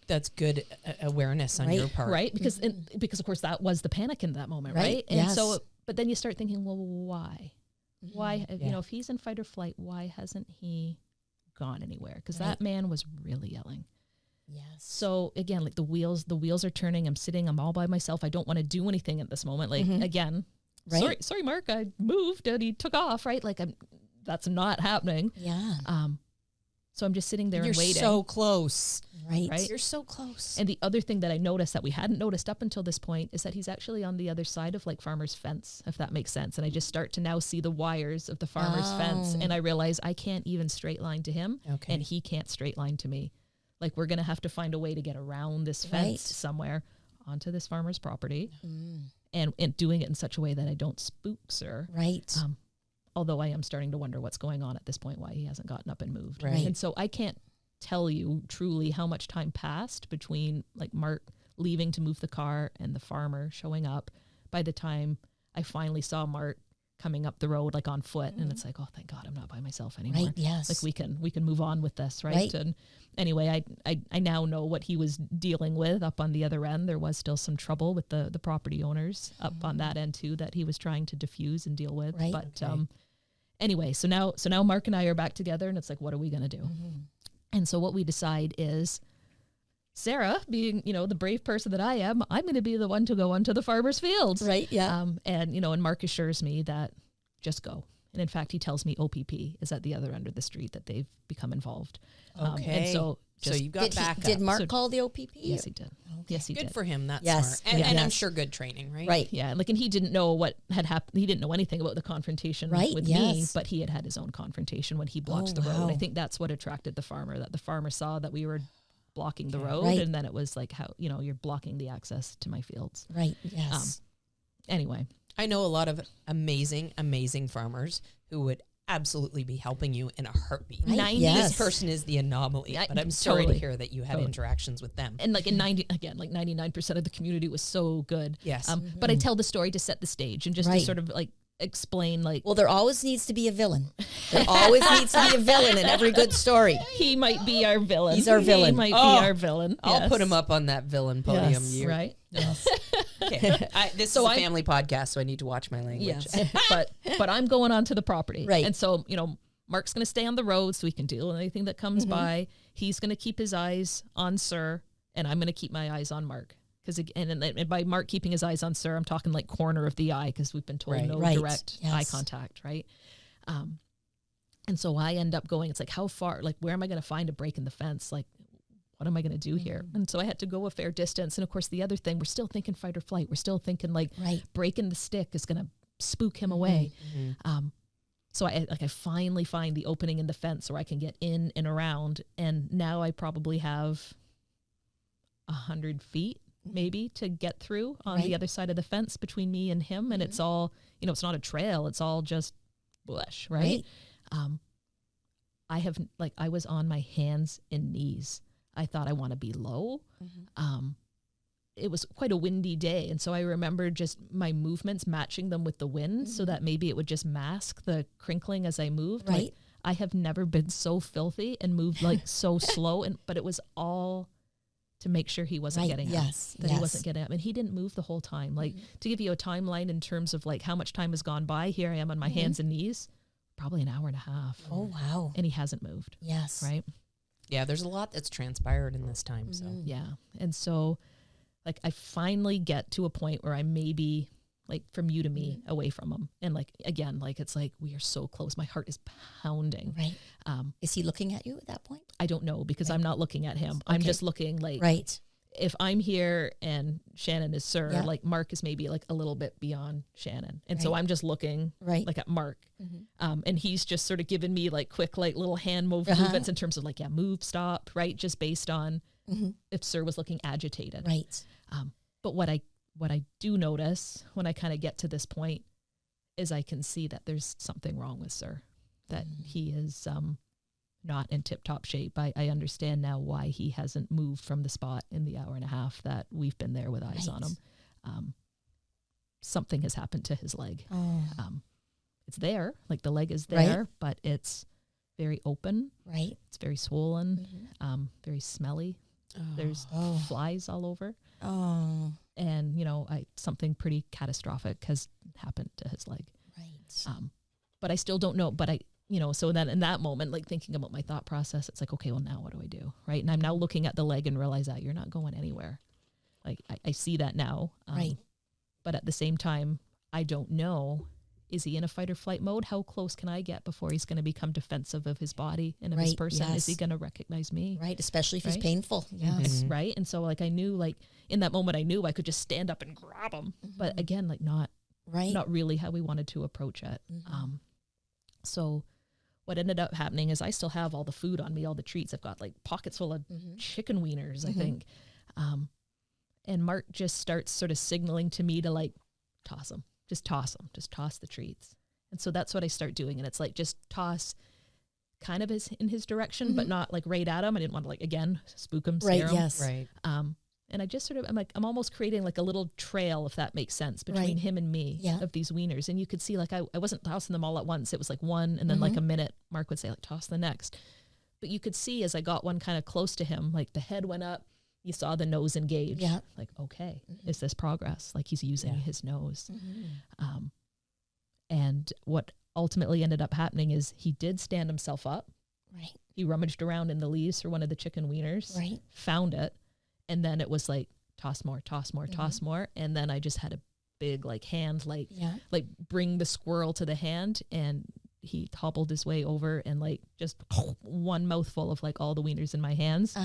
that's good awareness on your part.
Right. Because, because of course that was the panic in that moment. Right. And
yes.
so, but then you start thinking, well, why? Why, you know, if he's in fight or flight, why hasn't he gone anywhere? Because that man was really yelling.
Yes.
So again, like the wheels are turning. I'm all by myself. I don't want to do anything at this moment. Like again, sorry, Mark, I moved and he took off. Right. Like that's not happening.
Yeah.
So I'm just sitting there
and
waiting.
You're so close.
Right.
You're so close.
And the other thing that I noticed that we hadn't noticed up until this point is that he's actually on the other side of like farmer's fence, if that makes sense. And I just start to now see the wires of the farmer's fence. And I realize I can't even straight line to him and he can't straight line to me. Like we're going to have to find a way to get around this fence somewhere onto this farmer's property and doing it in such a way that I don't spook Sir.
Right.
Although I am starting to wonder what's going on at this point, why he hasn't gotten up and moved.
Right.
And so I can't tell you truly how much time passed between like Mark leaving to move the car and the farmer showing up by the time I finally saw Mark coming up the road like on foot. And it's like, oh, thank God I'm not by myself anymore.
Right, yes.
Like we can move on with this, right? And anyway, I now know what he was dealing with up on the other end. There was still some trouble with the property owners up on that end too that he was trying to diffuse and deal with.
Right.
But anyway, so now Mark and I are back together and it's like, what are we going to do? And so what we decide is Sarah, being, you know, the brave person that I am, I'm going to be the one to go onto the farmer's fields.
Right. Yeah.
And, you know, and Mark assures me that just go. And in fact, he tells me OPP is at the other end of the street, that they've become involved.
Okay.
And so
you got back.
Did Mark call the OPP?
Yes, he did. Okay. Yes, he did.
Good for him. That's
Yes.
smart. And I'm sure good training, right?
Right.
Yeah. Like, and he didn't know what had happened. He didn't know anything about the confrontation with me, but he had his own confrontation when he blocked the road. I think that's what attracted the farmer, that the farmer saw that we were blocking the road.
Right.
And then it was like, how, you know, you're blocking the access to my fields.
Right. Yes.
Anyway.
I know a lot of amazing farmers who would absolutely be helping you in a heartbeat.
Right.
This person is the anomaly, but I'm sorry to hear that you had interactions with them.
And like 99% of the community was so good.
Yes.
But I tell the story to set the stage and just to sort of like explain, like,
well, there always needs to be a villain. There always needs to be a villain in every good story.
He might be our villain.
He's our villain.
He might be our villain.
I'll put him up on that villain podium.
Yes, right?
Yes. Okay. This is a family podcast, so I need to watch my language.
Yes. but I'm going onto the property.
Right.
And so, you know, Mark's going to stay on the road so he can deal with anything that comes by. He's going to keep his eyes on Sir, and I'm going to keep my eyes on Mark. Because and by Mark keeping his eyes on Sir, I'm talking like corner of the eye, because we've been told no direct eye contact, right? And so I end up going, it's like, how far, like, where am I going to find a break in the fence? Like, what am I going to do here? And so I had to go a fair distance. And of course, the other thing, we're still thinking fight or flight. We're still thinking like breaking the stick is going to spook him away. So I finally find the opening in the fence where I can get in and around. And now I probably have 100 feet maybe to get through on the other side of the fence between me and him. And it's all, you know, it's not a trail. It's all just bush, right? I was on my hands and knees. I thought I want to be low. It was quite a windy day. And so I remember just my movements matching them with the wind so that maybe it would just mask the crinkling as I moved.
Right.
Like, I have never been so filthy and moved like so slow. But it was all to make sure he wasn't getting up. He wasn't getting up. And he didn't move the whole time. Like, to give you a timeline in terms of like how much time has gone by, here I am on my hands and knees, probably an hour and a half.
Oh, wow.
And he hasn't moved.
Yes.
Right?
Yeah, there's a lot that's transpired in this time. So
yeah. And so like I finally get to a point where I'm maybe like from you to me away from him. And like, again, like it's like we are so close. My heart is pounding.
Right. Is he looking at you at that point?
I don't know, because I'm not looking at him. I'm just looking like if I'm here and Shannon is Sir, like Mark is maybe like a little bit beyond Shannon. And so I'm just looking like at Mark. And he's just sort of giving me like quick, like little hand movements in terms of like, move, stop, right? Just based on if Sir was looking agitated.
Right.
But what I do notice when I kind of get to this point is I can see that there's something wrong with Sir, that he is not in tip-top shape. I understand now why he hasn't moved from the spot in the hour and a half that we've been there with eyes on him. something has happened to his leg.
Oh.
It's there, like the leg is there, but it's very open.
Right.
It's very swollen, very smelly. There's flies all over.
Oh.
And, something pretty catastrophic has happened to his leg.
Right.
But I still don't know. But so then in that moment, like thinking about my thought process, it's like, okay, well, now what do I do? Right. And I'm now looking at the leg and realize that you're not going anywhere. Like I see that now.
Right.
But at the same time, I don't know. Is he in a fight or flight mode? How close can I get before he's going to become defensive of his body and of his person?
Yes.
Is he going to recognize me?
Right. Especially if he's painful. Yes.
Right. And so like I knew like in that moment I knew I could just stand up and grab him. But again, like not really how we wanted to approach it. So what ended up happening is I still have all the food on me, all the treats. I've got like pockets full of chicken wieners, I think. And Mark just starts sort of signaling to me to like toss them. Just toss the treats. And so that's what I start doing. And it's like, just toss kind of in his direction, but not like right at him. I didn't want to like, again, spook him, scare him.
Yes.
Right. And I just I'm almost creating like a little trail, if that makes sense, between him and me of these wieners. And you could see like, I wasn't tossing them all at once. It was like one, and then like a minute, Mark would say like, toss the next. But you could see as I got one kind of close to him, like the head went up, you saw the nose engage. Yeah. Like, okay, is this progress? Like he's using his nose. And what ultimately ended up happening is he did stand himself up.
Right.
He rummaged around in the leaves for one of the chicken wieners.
Right.
Found it. And then it was like, toss more. And then I just had a big like hand, like bring the squirrel to the hand. And he hobbled his way over and like just one mouthful of like all the wieners in my hands.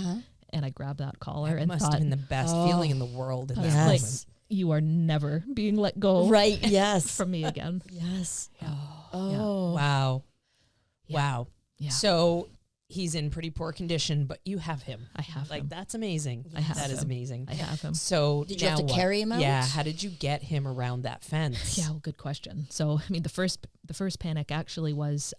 And I grabbed that collar and
must
thought,
have been the best feeling in the world in that
like,
moment.
you are never being let go from me again.
Yes.
Yeah.
Oh.
Wow.
Yeah.
Wow.
Yeah.
So he's in pretty poor condition, but you have him.
I have
like
him.
that's amazing.
I have
That is
him.
amazing.
I have him.
So
did you have to carry him out?
Yeah. How did you get him around that fence?
Yeah, well, good question. So I mean the first panic actually was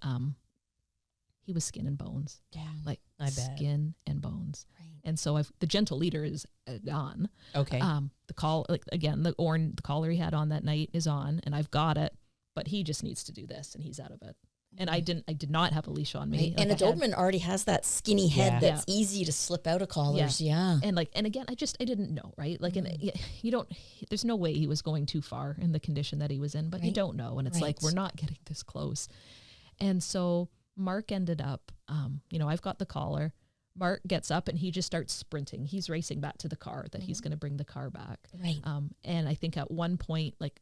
he was skin and bones.
Yeah.
Like
I bet.
skin and bones.
Right.
And so the gentle leader is on.
Okay.
The call, like again, the collar he had on that night is on, and I've got it, but he just needs to do this, and he's out of it. And I did not have a leash on me.
Right.
Like
and a Doberman already has that skinny head that's easy to slip out of collars. Yeah.
And again, I didn't know, right? Like, and you don't, there's no way he was going too far in the condition that he was in, but you don't know. And it's like, we're not getting this close. And so Mark ended up, I've got the collar. Mark gets up and he just starts sprinting. He's racing back to the car that he's going to bring the car back.
Right.
And I think at one point, like,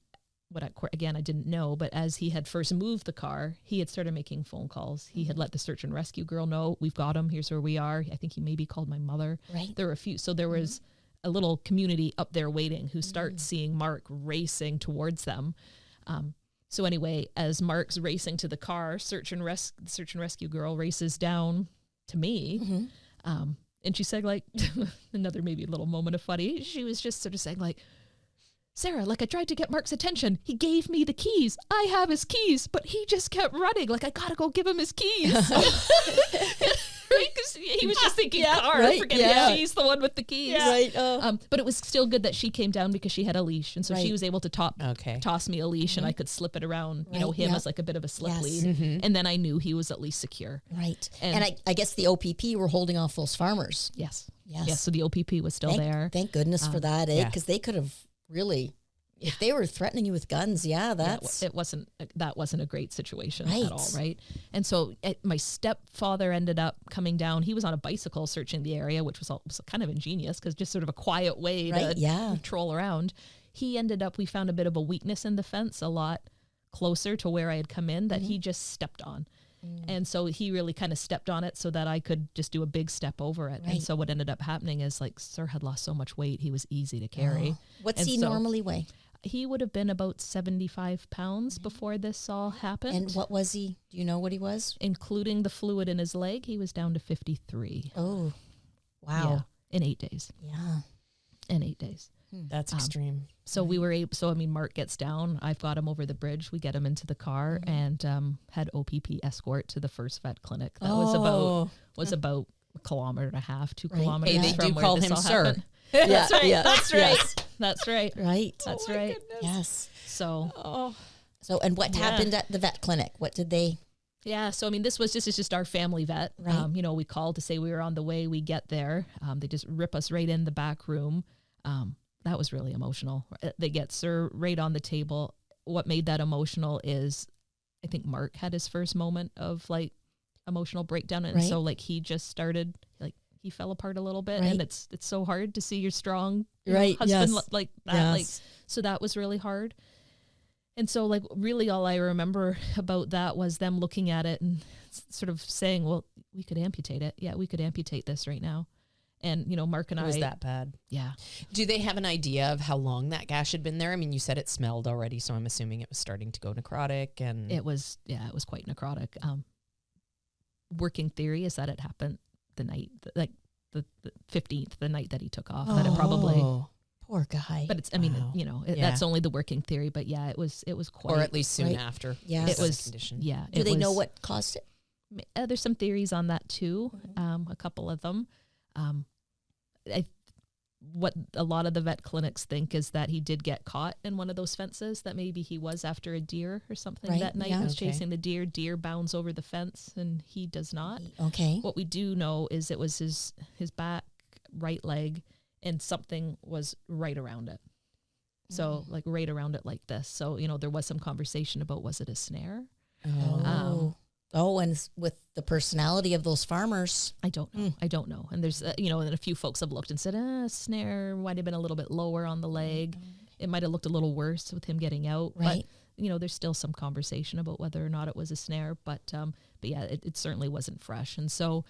I didn't know, but as he had first moved the car, he had started making phone calls. He had let the search and rescue girl know, we've got him, here's where we are. I think he maybe called my mother.
Right.
There were a few. So there was a little community up there waiting who start seeing Mark racing towards them. So anyway, as Mark's racing to the car, search and rescue girl races down to me. And she said, like, another maybe little moment of funny. She was just sort of saying, like, Sarah, like, I tried to get Mark's attention. He gave me the keys. I have his keys, but he just kept running. Like, I gotta go give him his keys. Right? Because he was just thinking car, forgetting she's the one with the keys.
Yeah. Right.
But it was still good that she came down because she had a leash. And so she was able to toss me a leash and I could slip it around, him as like a bit of a slip lead. And then I knew he was at least secure.
Right. And I guess the OPP were holding off those farmers.
Yes.
Yes.
So the OPP was still there.
Thank goodness for that, because they could have really... If they were threatening you with guns, that
wasn't a great situation at all, right? And so my stepfather ended up coming down. He was on a bicycle searching the area, which was kind of ingenious because just sort of a quiet way to troll around. We found a bit of a weakness in the fence, a lot closer to where I had come in that he just stepped on. And so he really kind of stepped on it so that I could just do a big step over it. Right. And so what ended up happening is, like, Sir had lost so much weight, he was easy to carry.
What's he normally weigh?
He would have been about 75 pounds before this all happened.
And what was he? Do you know what he was?
Including the fluid in his leg, he was down to 53.
Oh, wow.
Yeah, in 8 days.
Yeah.
In 8 days.
That's extreme.
So we were able, Mark gets down. I've got him over the bridge. We get him into the car and had OPP escort to the first vet clinic. That was about 1.5 kilometers, 2 kilometers.
Hey, they
from
do
where
call
this
him
all
sir.
happened.
That's right.
That's right. That's right.
Right.
That's right.
Goodness.
Yes.
So,
And what happened at the vet clinic? What did they?
yeah. So, I mean, this is just our family vet.
Right.
We called to say we were on the way. We get there. They just rip us right in the back room. That was really emotional. They get Sir right on the table. What made that emotional is I think Mark had his first moment of like emotional breakdown. And so like he just started, like he fell apart a little bit, and it's so hard to see your strong husband like that.
Yes.
Like, so that was really hard. And so like really all I remember about that was them looking at it and sort of saying, well, we could amputate it. Yeah, we could amputate this right now. And, Mark and
It was that bad.
Yeah.
Do they have an idea of how long that gash had been there? I mean, you said it smelled already, so I'm assuming it was starting to go necrotic. And
it was quite necrotic. Working theory is that it happened the night, like the 15th, the night that he took off. That it probably,
poor guy.
but it's, I mean, that's only the working theory. But yeah, it was quite,
or at least soon after.
Yeah,
it was
condition.
Yeah.
Do they know what caused it?
There's some theories on that too. A couple of them. What a lot of the vet clinics think is that he did get caught in one of those fences, that maybe he was after a deer or something that night. Was chasing the deer bounds over the fence, and he does not.
Okay.
What we do know is it was his back right leg, and something was right around it. So like right around it like this. So, there was some conversation about, was it a snare?
And with the personality of those farmers.
I don't know. I don't know. And there's, and a few folks have looked and said, snare might have been a little bit lower on the leg. It might have looked a little worse with him getting out.
Right.
But, there's still some conversation about whether or not it was a snare. But yeah, it certainly wasn't fresh. And so,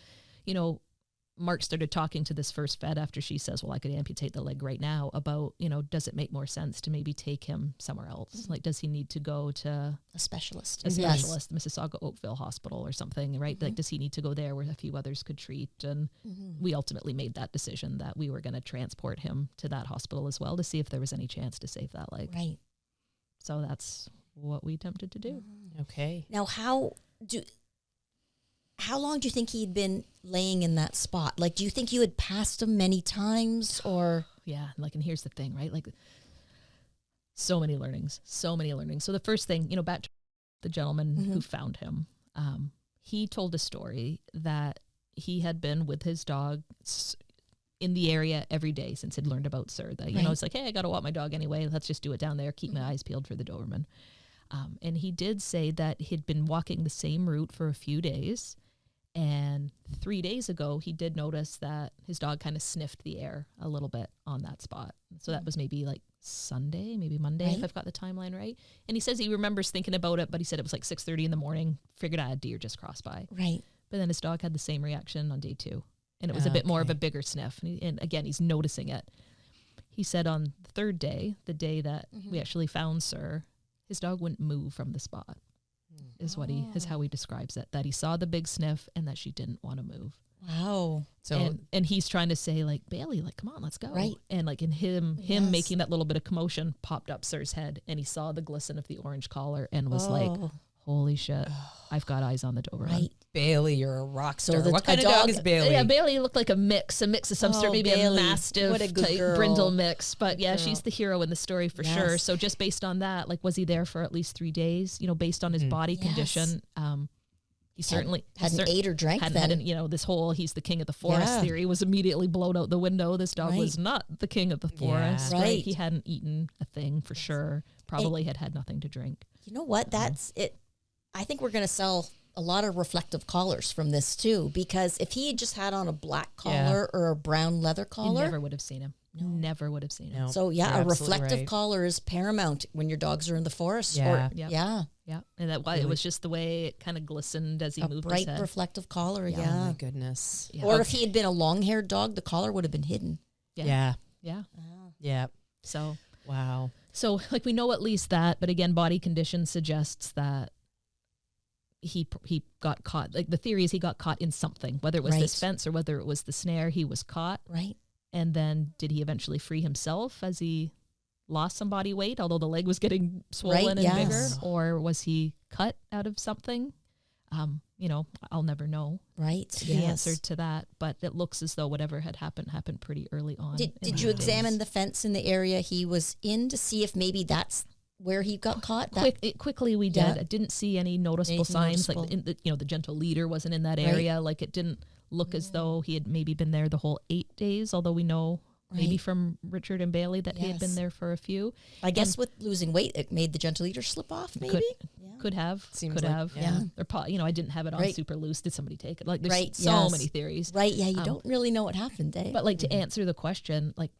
Mark started talking to this first vet after she says, well, I could amputate the leg right now, about, does it make more sense to maybe take him somewhere else? Like, does he need to go to
a specialist,
Mississauga Oakville Hospital or something, right? Like, does he need to go there where a few others could treat? And we ultimately made that decision that we were going to transport him to that hospital as well to see if there was any chance to save that leg.
Right.
So that's what we attempted to do.
Okay.
Now, how long do you think he'd been laying in that spot? Like, do you think you had passed him many times, or?
Yeah. Like, and here's the thing, right? Like, so many learnings. So the first thing, back to the gentleman who found him, he told a story that he had been with his dog in the area every day since he'd learned about Sir. That, it's like, hey, I got to walk my dog anyway. Let's just do it down there. Keep my eyes peeled for the Doberman. And he did say that he'd been walking the same route for a few days. And 3 days ago, he did notice that his dog kind of sniffed the air a little bit on that spot. So that was maybe like Sunday, maybe Monday, if I've got the timeline right. And he says he remembers thinking about it, but he said it was like 6:30 in the morning, figured out a deer just crossed by.
Right.
But then his dog had the same reaction on day 2. And it was a bit more of a bigger sniff. And again, he's noticing it. He said on the 3rd day, the day that we actually found Sir, his dog wouldn't move from the spot. Is how he describes it, that he saw the big sniff and that she didn't want to move.
Wow.
So and he's trying to say, like, Bailey, like, come on, let's go.
Right.
And like in him making that little bit of commotion popped up Sir's head, and he saw the glisten of the orange collar and was like, holy shit, I've got eyes on the Doberman.
Right.
Bailey, you're a rock star.
So
what kind of dog is Bailey?
Yeah, Bailey looked like a mix of some sort, maybe
Bailey.
a mastiff
What a good
type
girl.
brindle mix. But yeah, she's the hero in the story for sure. So just based on that, like, was he there for at least 3 days? Based on his body condition, he certainly
hadn't ate or drank then.
This whole he's the king of the forest theory was immediately blown out the window. This dog was not the king of the forest.
Right.
He hadn't eaten a thing for sure. Probably had nothing to drink.
You know what? That's it. I think we're going to sell a lot of reflective collars from this too, because if he had just had on a black collar or a brown leather collar,
you never would have seen him. Never would have seen him.
No,
so a reflective
right.
collar is paramount when your dogs are in the forest.
Yeah.
Yeah. And that it was just the way it kind of glistened as he moved
bright
his head.
reflective collar.
Oh my goodness.
Yeah.
Or if he had been a long-haired dog, the collar would have been hidden.
Yeah.
Yeah. So
wow.
So like we know at least that, but again, body condition suggests that he got caught. Like the theory is he got caught in something, whether it was this fence or whether it was the snare. He was caught.
Right.
And then did he eventually free himself as he lost some body weight, although the leg was getting swollen and bigger? Or was he cut out of something? I'll never know the answer to that. But it looks as though whatever had happened pretty early on.
Did you examine the fence in the area he was in to see if maybe that's where he got caught?
Quickly we did. I didn't see any noticeable signs. Like the gentle leader wasn't in that area. Right. Like it didn't look as though he had maybe been there the whole 8 days, although we know maybe from Richard and Bailey that he had been there for a few.
I guess with losing weight, it made the gentle leader slip off, maybe?
Could have.
Seems
could
like,
have.
yeah.
Or, I didn't have it on super loose. Did somebody take it? Like, there's so many theories.
Right, yeah, you don't really know what happened, eh?
But, like, to answer the question, like,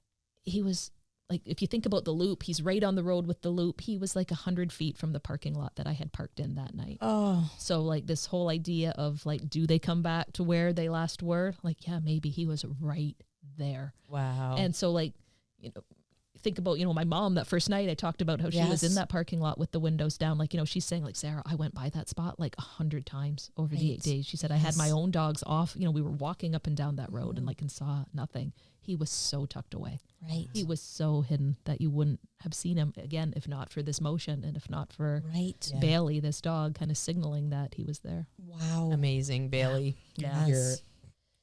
he was, like, if you think about the loop, he's right on the road with the loop. He was, like, 100 feet from the parking lot that I had parked in that night.
Oh.
So, like, this whole idea of, like, do they come back to where they last were? Like, yeah, maybe he was right there.
Wow.
And so, like, think about, my mom that first night I talked about how she was in that parking lot with the windows down. Like, she's saying, like, Sarah, I went by that spot like 100 times over the 8 days. She said, I had my own dogs off. We were walking up and down that road and saw nothing. He was so tucked away.
Right.
He was so hidden that you wouldn't have seen him again, if not for this motion and if not for Bailey, this dog, kind of signaling that he was there.
Wow.
Amazing, Bailey.
Yes.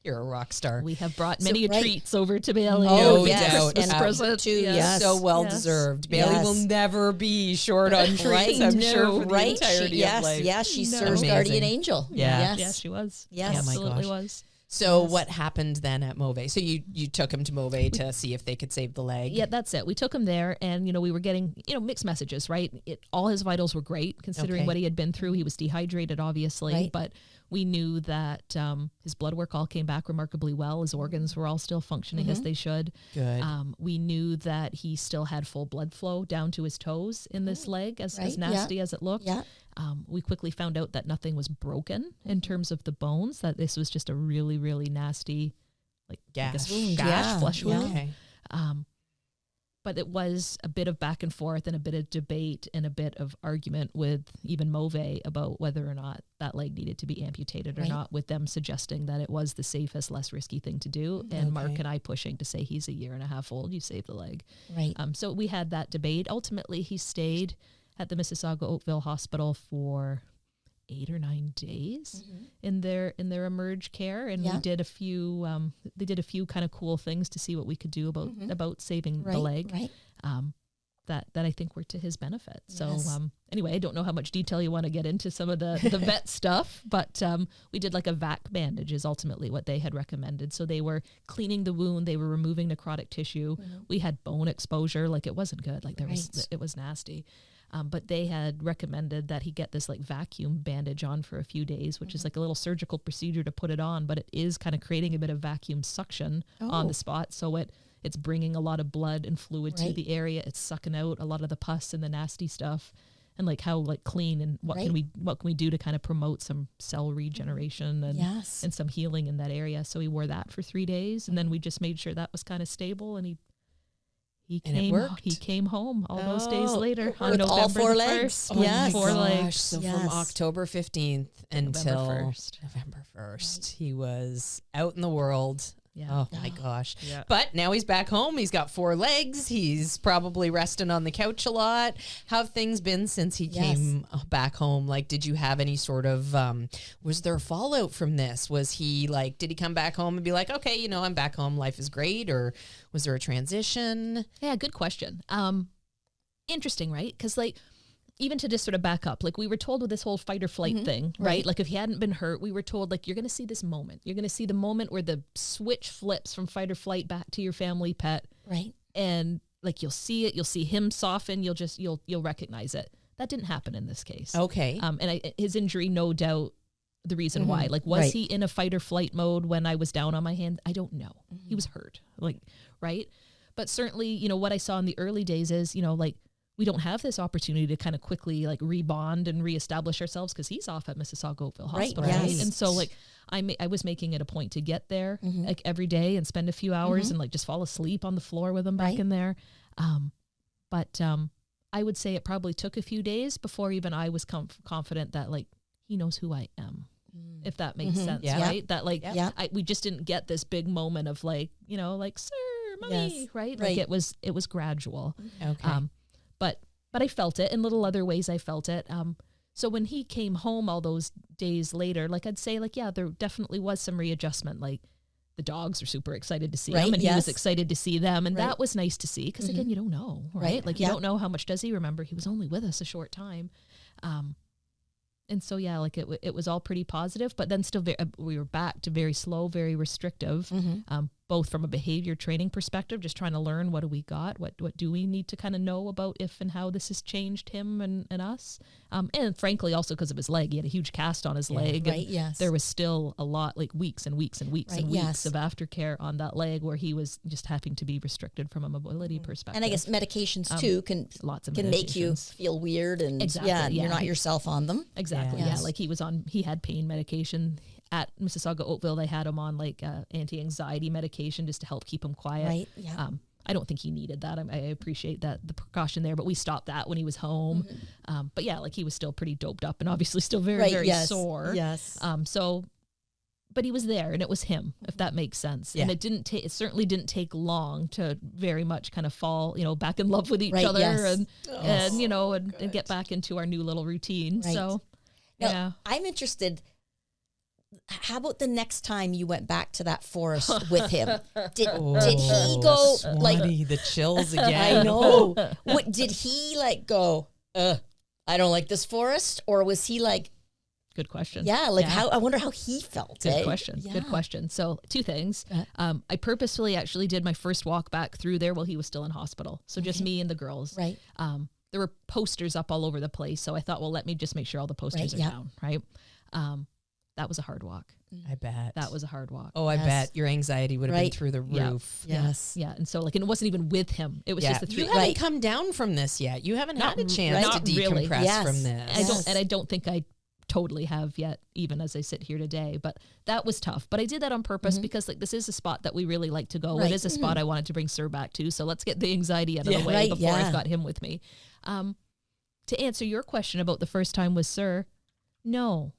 You're a rock star.
We have brought many treats over to Bailey.
No doubt.
Christmas present
too. Yes.
So well deserved. Bailey will never be short on treats, I'm sure, for the entirety of life.
Yes, she serves guardian angel.
Yeah.
Yes, she was.
Yes.
Absolutely was.
So what happened then at Mauve? So you took him to Mauve to see if they could save the leg?
Yeah, that's it. We took him there and, we were getting, mixed messages, right? All his vitals were great considering what he had been through. He was dehydrated, obviously, but we knew that his blood work all came back remarkably well. His organs were all still functioning as they should.
Good.
We knew that he still had full blood flow down to his toes in this leg, as nasty as it looked. Yeah. We quickly found out that nothing was broken in terms of the bones, that this was just a really, really nasty, like,
gash,
flesh wound.
Okay.
But it was a bit of back and forth and a bit of debate and a bit of argument with even Mauve about whether or not that leg needed to be amputated or not, with them suggesting that it was the safest, less risky thing to do. And Mark and I pushing to say he's 1.5 years old, you save the leg.
Right.
So we had that debate. Ultimately, he stayed at the Mississauga Oakville Hospital for 8 or 9 days in their emerge care, and we did a few they did a few kind of cool things to see what we could do about saving the leg that I think were to his benefit. So anyway, I don't know how much detail you want to get into some of the vet stuff, but we did like a vac bandage is ultimately what they had recommended. So they were cleaning the wound, they were removing necrotic tissue. We had bone exposure, like it wasn't good, like it was nasty. But they had recommended that he get this like vacuum bandage on for a few days, which is like a little surgical procedure to put it on, but it is kind of creating a bit of vacuum suction on the spot. So it's bringing a lot of blood and fluid to the area. It's sucking out a lot of the pus and the nasty stuff, and like how like clean and what can we do to kind of promote some cell regeneration and some healing in that area. So he wore that for 3 days, and then we just made sure that was kind of stable, and he came home all those days later on November
all 4
legs.
Yes.
4 legs.
So from October 15th until November 1st, he was out in the world. Yeah. Oh my gosh. Yeah. But now he's back home. He's got 4 legs. He's probably resting on the couch a lot. How have things been since he came back home? Like, did you have any sort of, was there fallout from this? Was he like, did he come back home and be like, okay, I'm back home, life is great? Or was there a transition?
Yeah, good question. Interesting, right? Because like, even to just sort of back up, like we were told with this whole fight or flight thing, right? Like if he hadn't been hurt, we were told like, you're going to see this moment. You're going to see the moment where the switch flips from fight or flight back to your family pet.
Right.
And like, you'll see it, you'll see him soften. You'll recognize it. That didn't happen in this case.
Okay.
His injury, no doubt the reason why, like, was he in a fight or flight mode when I was down on my hand? I don't know. He was hurt, like, right. But certainly, what I saw in the early days is, like, we don't have this opportunity to kind of quickly like rebond and reestablish ourselves because he's off at Mississauga Oakville Hospital. Right? And so like I was making it a point to get there like every day and spend a few hours and like just fall asleep on the floor with him back in there. But I would say it probably took a few days before even I was confident that like he knows who I am. If that makes sense, right? That like we just didn't get this big moment of like, like, sir, mommy, right? Like it was gradual.
Okay.
But I felt it in little other ways. I felt it. So when he came home all those days later, like I'd say like, yeah, there definitely was some readjustment. Like the dogs are super excited to see him and he was excited to see them. And that was nice to see. Cause again, you don't know, right? Like you don't know how much does he remember. He was only with us a short time. And so, yeah, like it was all pretty positive, but then still we were back to very slow, very restrictive, both from a behavior training perspective, just trying to learn what do we got, what do we need to kind of know about if and how this has changed him and us. And frankly, also because of his leg, he had a huge cast on his leg.
Right, yes.
There was still a lot, like weeks and weeks and weeks and weeks of aftercare on that leg where he was just having to be restricted from a mobility perspective.
And I guess medications too can make you feel weird and you're not yourself on them.
Exactly. Yeah. Like he had pain medication at Mississauga Oakville. They had him on like anti-anxiety medication just to help keep him quiet.
Right. Yeah.
I don't think he needed that. I appreciate that, the precaution there, but we stopped that when he was home. But yeah, like he was still pretty doped up and obviously still very sore.
Yes.
But he was there and it was him, if that makes sense. And it certainly didn't take long to very much kind of fall, back in love with each other and get back into our new little routine. Right. So,
now, I'm interested. How about the next time you went back to that forest with him? Did he go
Swanee,
like
the chills again?
I know. Did he like go? I don't like this forest, or was he like?
Good question.
Yeah, how I wonder how he felt.
Good question. Yeah. Good question. So 2 things. I purposefully actually did my first walk back through there while he was still in hospital. So just me and the girls.
Right.
There were posters up all over the place. So I thought, well, let me just make sure all the posters are down. Right. That was a hard walk.
I bet.
That was a hard walk.
Oh, I bet your anxiety would have been through the roof.
Yeah. Yes.
Yeah. And so like, and it wasn't even with him. It was just the 3.
You haven't come down from this yet. You haven't had a chance to decompress from this.
I don't think I totally have yet, even as I sit here today, but that was tough. But I did that on purpose because like this is a spot that we really like to go. It is a spot I wanted to bring Sir back to. So let's get the anxiety out of the way before I've got him with me. To answer your question about the first time with Sir, no.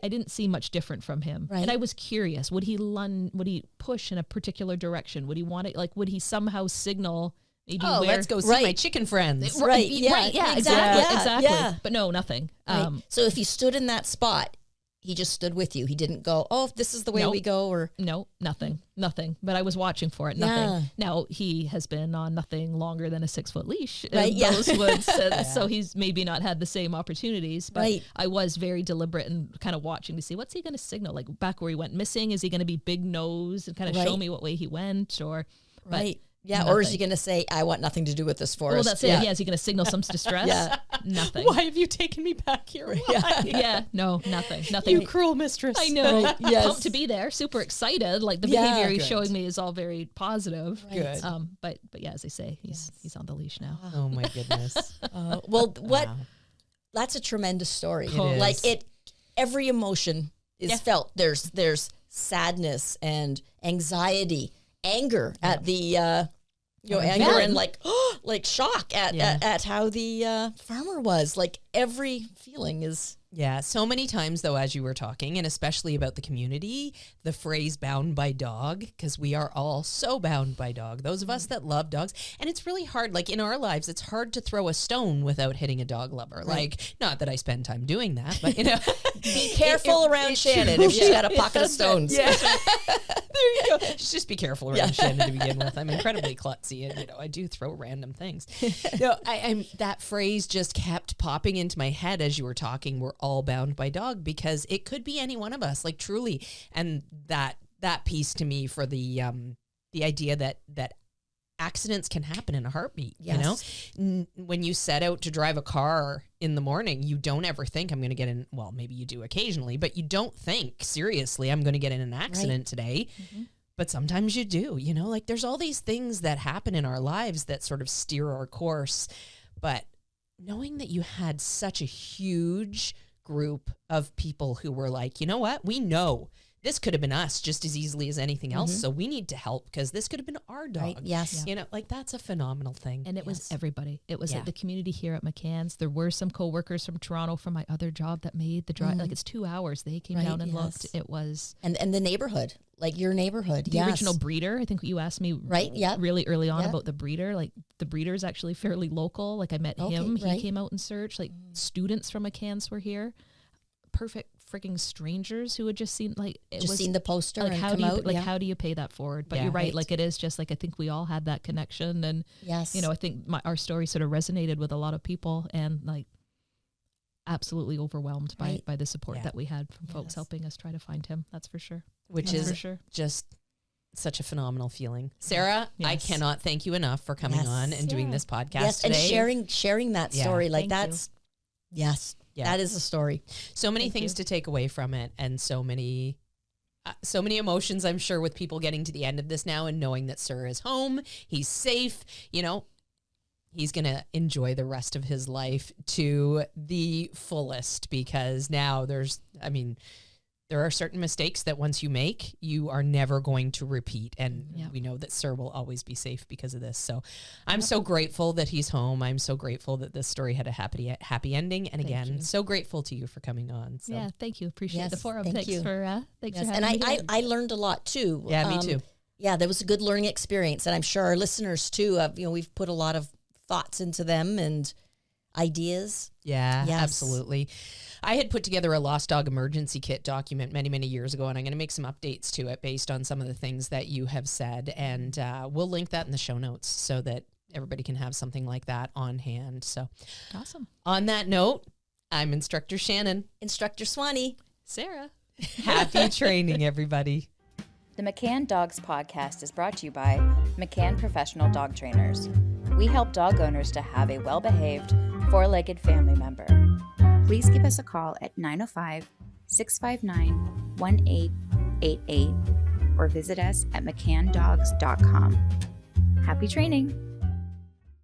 I didn't see much different from him. Right. And I was curious, would he push in a particular direction? Would he want it, like, would he somehow signal maybe
let's go see my chicken friends.
Right. Yeah.
Right. Yeah. Exactly. Yeah. But no, nothing.
So if he stood in that spot, he just stood with you. He didn't go, oh, this is the way we go, or
no, nothing. But I was watching for it. Nothing. Yeah. Now he has been on nothing longer than a 6-foot leash in those woods, so he's maybe not had the same opportunities. But I was very deliberate and kind of watching to see what's he going to signal. Like back where he went missing, is he going to be big nose and kind of show me what way he went, or
Yeah, nothing. Or is he going to say, I want nothing to do with this forest?
Well, that's it. Yeah, is he going to signal some distress? Nothing.
Why have you taken me back here?
No, nothing.
You cruel mistress.
I know. Pumped to be there, super excited. Like the behavior he's showing me is all very positive.
Good.
But yeah, as I say, he's on the leash now.
Oh my goodness.
That's a tremendous story.
Every
emotion is felt. There's sadness and anxiety, anger at the anger and like shock at how the farmer was. Like every feeling is
so many times though, as you were talking, and especially about the community, the phrase bound by dog, because we are all so bound by dog, those of us that love dogs. And it's really hard, like in our lives, it's hard to throw a stone without hitting a dog lover. Like, not that I spend time doing that, but
be careful around Shannon if she's got a pocket of stones.
Yeah. There you go. Just be careful around Shannon to begin with. I'm incredibly klutzy and I do throw random things. I'm that phrase just kept popping into my head as you were talking. We're all bound by dog, because it could be any one of us, like truly. And that piece to me for the idea that accidents can happen in a heartbeat.
Yes.
When you set out to drive a car in the morning, you don't ever think I'm going to get in. Well, maybe you do occasionally, but you don't think seriously, I'm going to get in an accident today. Mm-hmm. But sometimes you do, like there's all these things that happen in our lives that sort of steer our course. But knowing that you had such a huge group of people who were like, you know what, we know this could have been us just as easily as anything else. So we need to help because this could have been our dog.
Right. Yes.
Like that's a phenomenal thing.
And it was everybody. It was like the community here at McCann's. There were some coworkers from Toronto from my other job that made the drive. Like it's 2 hours. They came down and looked. It was.
And the neighborhood. like your neighborhood.
The original breeder. I think you asked me really early on about the breeder. Like the breeder is actually fairly local. Like I met him. He came out and searched. Like students from McCann's were here. Perfect freaking strangers who had just seen
seen the poster
like
and
how
come
do you,
out.
like how do you pay that forward? But you're right. Like it is just like I think we all had that connection, and
yes,
you know, I think our story sort of resonated with a lot of people, and like absolutely overwhelmed by the support that we had from folks helping us try to find him. That's for sure.
Which is just such a phenomenal feeling. Sarah, I cannot thank you enough for coming on and doing this podcast today.
And sharing that story. Like that's that is a story.
So many things to take away from it, and so many emotions, I'm sure, with people getting to the end of this now and knowing that Sir is home, he's safe, you know, he's going to enjoy the rest of his life to the fullest, because now there are certain mistakes that once you make, you are never going to repeat. And we know that Sir will always be safe because of this. So I'm so grateful that he's home. I'm so grateful that this story had a happy ending. And again, so grateful to you for coming on. So.
Yeah, thank you. Appreciate the forum.
Thanks
for having
and
me.
I learned a lot too.
Yeah, me too.
Yeah, that was a good learning experience. And I'm sure our listeners too, we've put a lot of thoughts into them and ideas.
Yeah, absolutely. I had put together a lost dog emergency kit document many, many years ago, and I'm going to make some updates to it based on some of the things that you have said. And we'll link that in the show notes so that everybody can have something like that on hand. So
awesome.
On that note, I'm Instructor Shannon.
Instructor Swanee.
Sarah.
Happy training, everybody.
The McCann Dogs Podcast is brought to you by McCann Professional Dog Trainers. We help dog owners to have a well-behaved, four-legged family member. Please give us a call at 905-659-1888 or visit us at mccanndogs.com. Happy training!